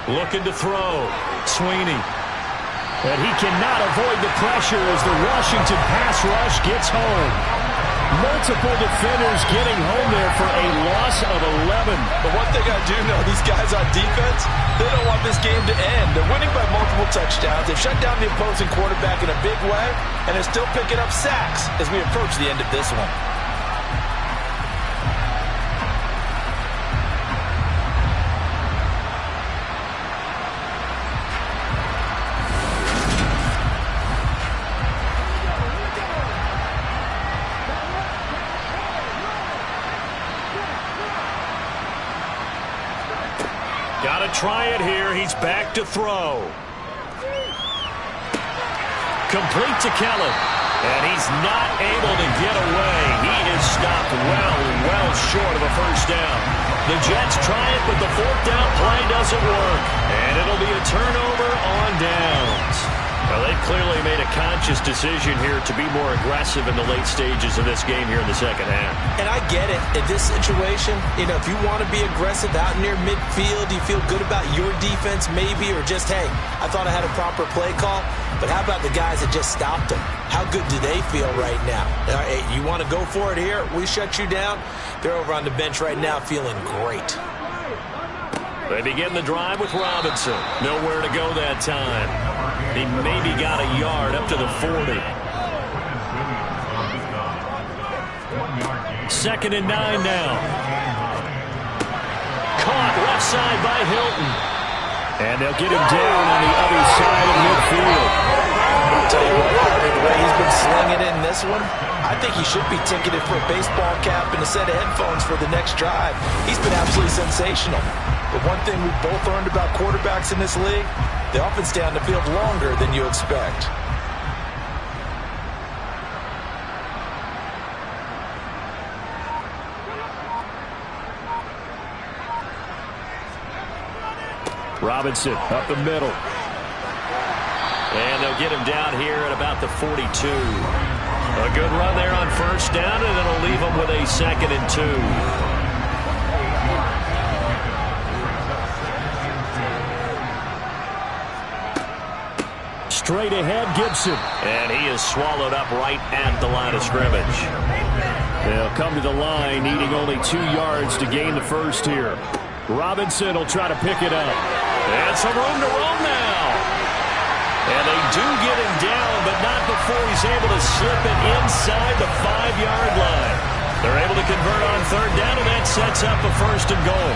Looking to throw. Sweeney. And he cannot avoid the pressure as the Washington pass rush gets home. Multiple defenders getting home there for a loss of 11. But one thing I do know, these guys on defense, they don't want this game to end. They're winning by multiple touchdowns. They've shut down the opposing quarterback in a big way, and they're still picking up sacks as we approach the end of this one. Got to try it here. He's back to throw. Complete to Kellen. And he's not able to get away. He is stopped well short of a 1st down. The Jets try it, but the 4th down play doesn't work. And it'll be a turnover on downs. Well, they've clearly made a conscious decision here to be more aggressive in the late stages of this game here in the second half. And I get it. In this situation, if you want to be aggressive out near midfield, you feel good about your defense maybe, or just, hey, I thought I had a proper play call. But how about the guys that just stopped them? How good do they feel right now? Hey, you want to go for it here? We shut you down. They're over on the bench right now feeling great. They begin the drive with Robinson. Nowhere to go that time. He maybe got a yard up to the 40. 2nd and 9 now. Caught left side by Hilton. And they'll get him down on the other side of midfield. I'll tell you what, Harvey, the way he's been slinging it in this one, I think he should be ticketed for a baseball cap and a set of headphones for the next drive. He's been absolutely sensational. But one thing we've both learned about quarterbacks in this league, they often stay on the field longer than you expect. Robinson up the middle. And they'll get him down here at about the 42. A good run there on first down, and it'll leave him with a 2nd and 2. Straight ahead, Gibson. And he is swallowed up right at the line of scrimmage. They'll come to the line, needing only 2 yards to gain the first here. Robinson will try to pick it up. And some room to roam now. And they do get him down, but not before he's able to slip it inside the 5-yard line. They're able to convert on 3rd down, and that sets up a 1st and goal.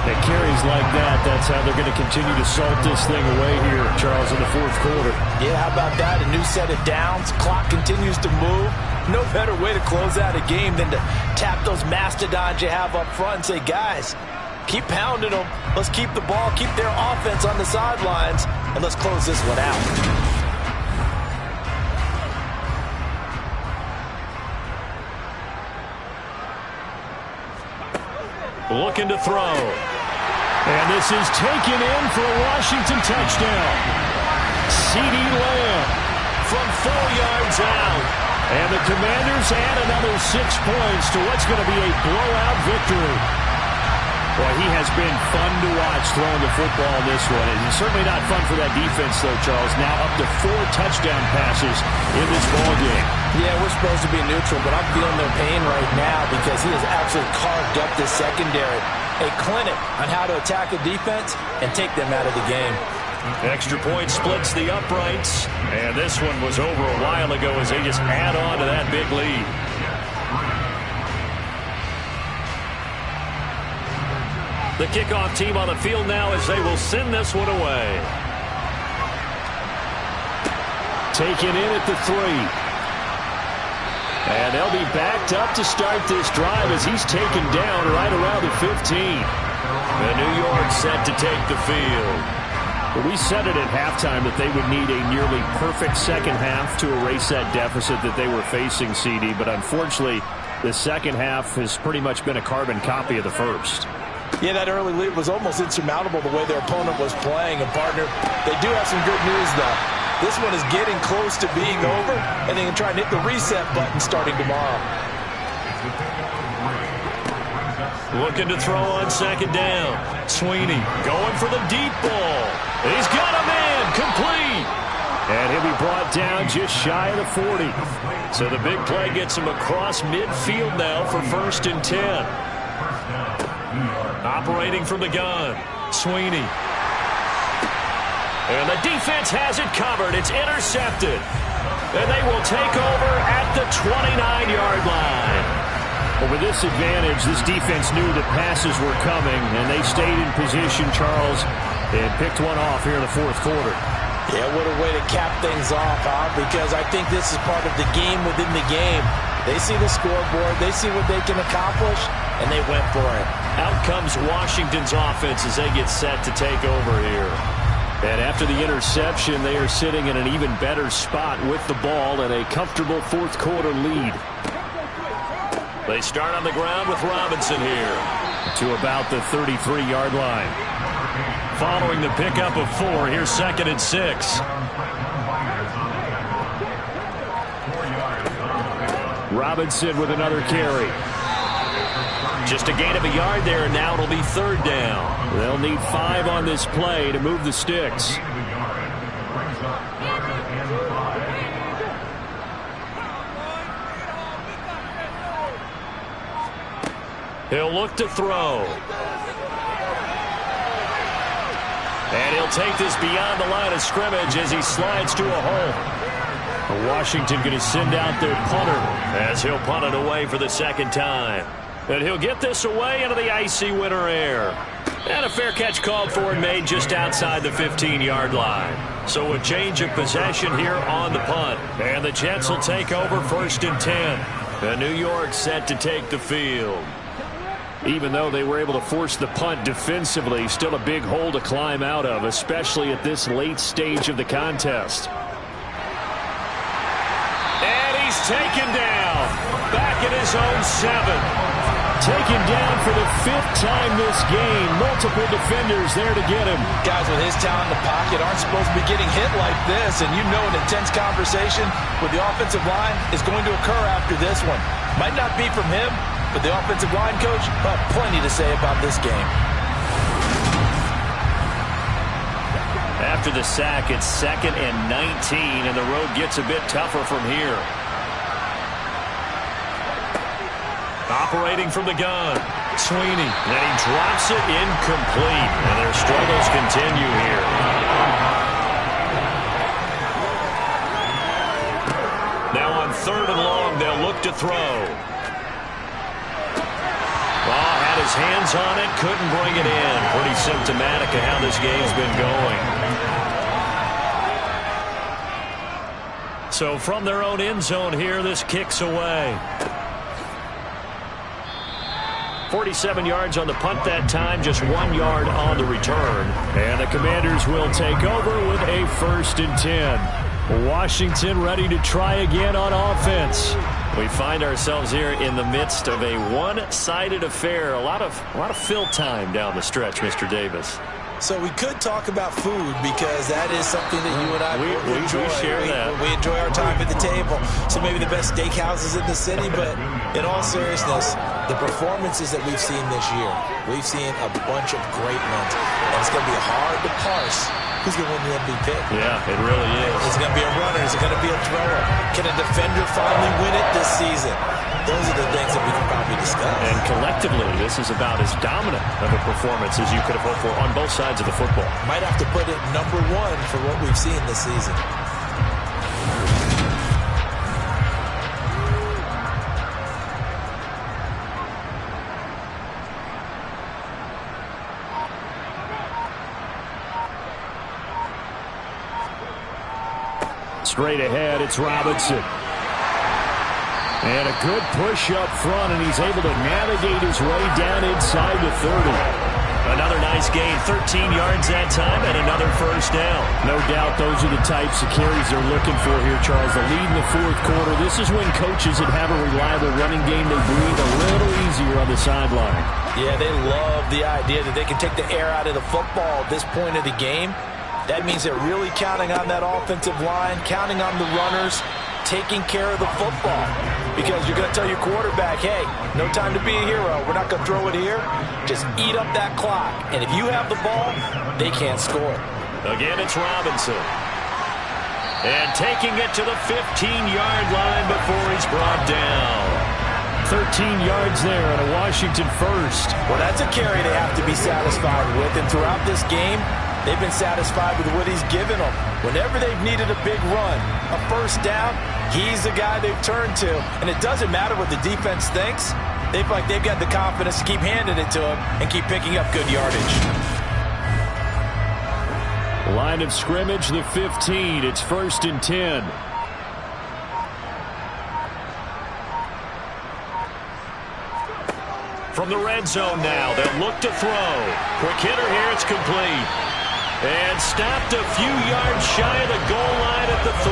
It carries like that. That's how they're going to continue to salt this thing away here, Charles, in the 4th quarter. Yeah, how about that? A new set of downs. Clock continues to move. No better way to close out a game than to tap those mastodons you have up front and say, guys, keep pounding them. Let's keep the ball, keep their offense on the sidelines, and let's close this one out. Looking to throw. And this is taken in for a Washington touchdown. CeeDee Lamb from 4 yards out. And the Commanders add another 6 points to what's going to be a blowout victory. Boy, he has been fun to watch throwing the football in this one. And it's certainly not fun for that defense, though, Charles. Now up to 4 touchdown passes in this ballgame. Yeah, we're supposed to be neutral, but I'm feeling their pain right now because he has absolutely carved up this secondary. A clinic on how to attack a defense and take them out of the game. Extra point splits the uprights. And this one was over a while ago as they just add on to that big lead. The kickoff team on the field now as they will send this one away. Taken in at the 3. And they'll be backed up to start this drive as he's taken down right around the 15. The New York set to take the field. Well, we said it at halftime that they would need a nearly perfect second half to erase that deficit that they were facing, CD. But unfortunately, the second half has pretty much been a carbon copy of the first. Yeah, that early lead was almost insurmountable the way their opponent was playing. And, partner, they do have some good news, though. This one is getting close to being over, and they can try and hit the reset button starting tomorrow. Looking to throw on 2nd down. Sweeney going for the deep ball. He's got a man complete. And he'll be brought down just shy of the 40. So the big play gets him across midfield now for 1st and 10. Operating from the gun. Sweeney. And the defense has it covered. It's intercepted. And they will take over at the 29-yard line. Well, with this advantage, this defense knew that passes were coming, and they stayed in position, Charles, and picked one off here in the 4th quarter. Yeah, what a way to cap things off, huh? Because I think this is part of the game within the game. They see the scoreboard, they see what they can accomplish, and they went for it. Out comes Washington's offense as they get set to take over here. And after the interception, they are sitting in an even better spot with the ball and a comfortable 4th quarter lead. They start on the ground with Robinson here. To about the 33-yard line. Following the pickup of 4, here's 2nd and 6. Robinson with another carry. Just a gain of a yard there, and now it'll be third down. They'll need 5 on this play to move the sticks. He'll look to throw. And he'll take this beyond the line of scrimmage as he slides to a hole. Washington going to send out their punter as he'll punt it away for the second time. And he'll get this away into the icy winter air. And a fair catch called for and made just outside the 15-yard line. So a change of possession here on the punt. And the Jets will take over 1st and 10. And New York set to take the field. Even though they were able to force the punt defensively, still a big hole to climb out of, especially at this late stage of the contest. And he's taken down. Back at his own 7. Taken down for the 5th time this game. Multiple defenders there to get him. Guys with his talent in the pocket aren't supposed to be getting hit like this, and you know an intense conversation with the offensive line is going to occur after this one. Might not be from him, but the offensive line coach will have plenty to say about this game. After the sack, it's 2nd and 19, and the road gets a bit tougher from here. Operating from the gun, Sweeney. And he drops it incomplete. And their struggles continue here. Now on 3rd and long, they'll look to throw. Ball had his hands on it, couldn't bring it in. Pretty symptomatic of how this game's been going. So from their own end zone here, this kicks away. 47 yards on the punt that time, just 1 yard on the return. And the Commanders will take over with a 1st and 10. Washington ready to try again on offense. We find ourselves here in the midst of a one-sided affair. A lot of fill time down the stretch, Mr. Davis. So we could talk about food because that is something that you and I enjoy. We share that. We enjoy our time at the table. So maybe the best steakhouses in the city, but in all seriousness, the performances that we've seen this year, we've seen a bunch of great ones. And it's going to be hard to parse who's going to win the MVP. Yeah, it really is. Is it going to be a runner? Is it going to be a thrower? Can a defender finally win it this season? Those are the things that we can probably discuss. And collectively, this is about as dominant of a performance as you could have hoped for on both sides of the football. Might have to put it #1 for what we've seen this season. Straight ahead, it's Robinson. And a good push up front, and he's able to navigate his way down inside the 30. Another nice gain, 13 yards that time, and another 1st down. No doubt those are the types of carries they're looking for here, Charles. The lead in the 4th quarter. This is when coaches that have a reliable running game, they breathe a little easier on the sideline. Yeah, they love the idea that they can take the air out of the football at this point of the game. That means they're really counting on that offensive line, counting on the runners, taking care of the football. Because you're going to tell your quarterback, hey, no time to be a hero. We're not going to throw it here. Just eat up that clock. And if you have the ball, they can't score. Again, it's Robinson. And taking it to the 15-yard line before he's brought down. 13 yards there on a Washington 1st. Well, that's a carry they have to be satisfied with. And throughout this game, they've been satisfied with what he's given them. Whenever they've needed a big run, a 1st down, he's the guy they've turned to. And it doesn't matter what the defense thinks. They feel like they've got the confidence to keep handing it to him and keep picking up good yardage. Line of scrimmage, the 15. It's 1st and 10. From the red zone now, they'll look to throw. Quick hitter here, it's complete. And stopped a few yards shy of the goal line at the 3.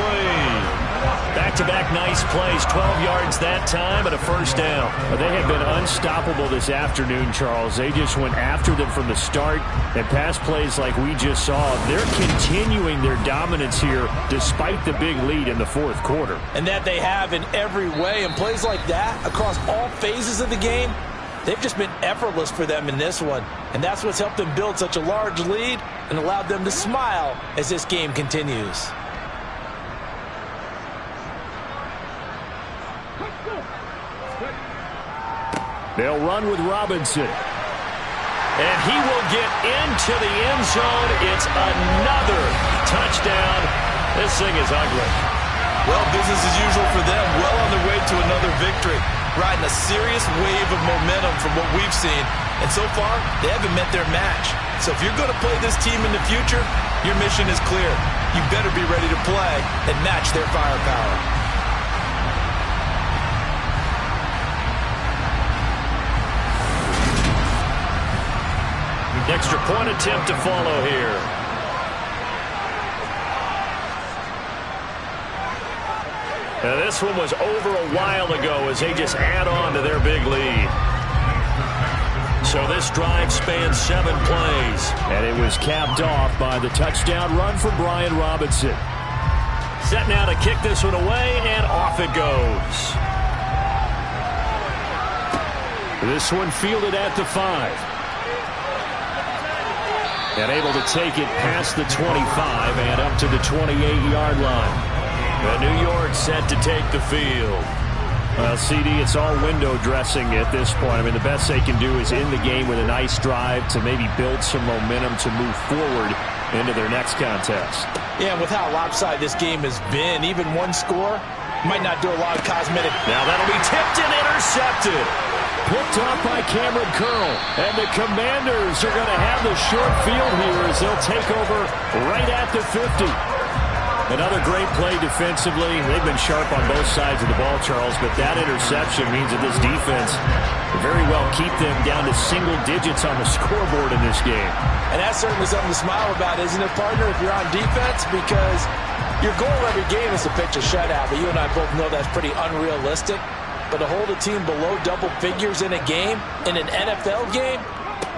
Back-to-back nice plays, 12 yards that time and a first down. They have been unstoppable this afternoon, Charles. They just went after them from the start, and pass plays like we just saw. They're continuing their dominance here despite the big lead in the fourth quarter. And that they have in every way. And plays like that across all phases of the game, they've just been effortless for them in this one. And that's what's helped them build such a large lead and allowed them to smile as this game continues. They'll run with Robinson. And he will get into the end zone. It's another touchdown. This thing is ugly. Well, business as usual for them. Well on their way to another victory. Riding a serious wave of momentum from what we've seen. And so far, they haven't met their match. So if you're going to play this team in the future, your mission is clear. You better be ready to play and match their firepower. Extra point attempt to follow here. Now this one was over a while ago as they just add on to their big lead. So this drive spans 7 plays. And it was capped off by the touchdown run from Brian Robinson. Set now to kick this one away, and off it goes. This one fielded at the 5. And able to take it past the 25 and up to the 28-yard line. And New York set to take the field. Well, CD, it's all window dressing at this point. I mean, the best they can do is end the game with a nice drive to maybe build some momentum to move forward into their next contest. Yeah, and with how lopsided this game has been, even one score might not do a lot of cosmetic. Now that'll be tipped and intercepted. Picked off by Cameron Curl. And the Commanders are going to have the short field here as they'll take over right at the 50. Another great play defensively. They've been sharp on both sides of the ball, Charles, but that interception means that this defense will very well keep them down to single digits on the scoreboard in this game. And that's certainly something to smile about, isn't it, partner, if you're on defense? Because your goal every game is to pitch a shutout, but you and I both know that's pretty unrealistic. But to hold a team below double figures in a game, in an NFL game,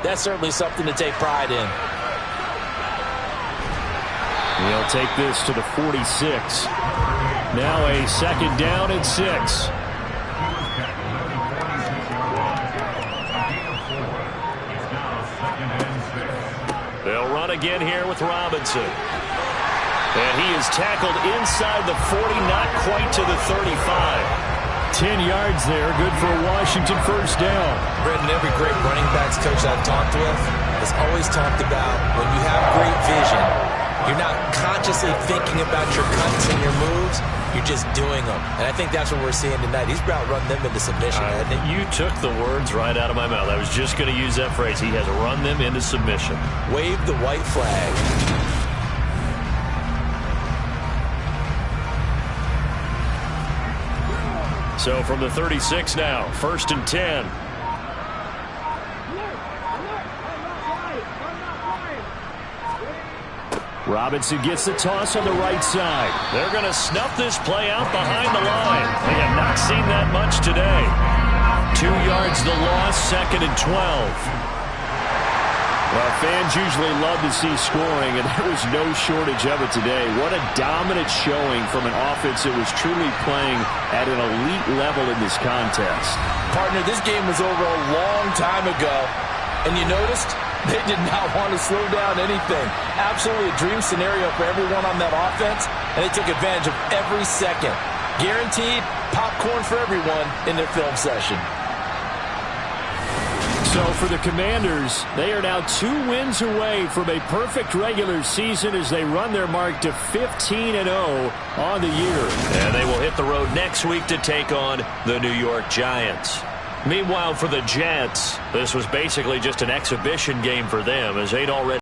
that's certainly something to take pride in. They'll take this to the 46. Now a second down and 6. They'll run again here with Robinson. And he is tackled inside the 40, not quite to the 35. 10 yards there, good for a Washington first down. Brendan, every great running backs coach I've talked with has always talked about when you have great vision, you're not consciously thinking about your cuts and your moves, you're just doing them. And I think that's what we're seeing tonight. He's about to run them into submission, hasn't he? You took the words right out of my mouth. I was just going to use that phrase. He has run them into submission. Wave the white flag. So from the 36 now, 1st and 10. Robinson gets the toss on the right side. They're going to snuff this play out behind the line. They have not seen that much today. 2 yards the loss, 2nd and 12. Well, fans usually love to see scoring, and there was no shortage of it today. What a dominant showing from an offense that was truly playing at an elite level in this contest. Partner, this game was over a long time ago, and you noticed they did not want to slow down anything. Absolutely a dream scenario for everyone on that offense, and they took advantage of every second. Guaranteed popcorn for everyone in their film session. So for the Commanders, they are now 2 wins away from a perfect regular season as they run their mark to 15-0 on the year. And they will hit the road next week to take on the New York Giants. Meanwhile, for the Jets, this was basically just an exhibition game for them as they'd already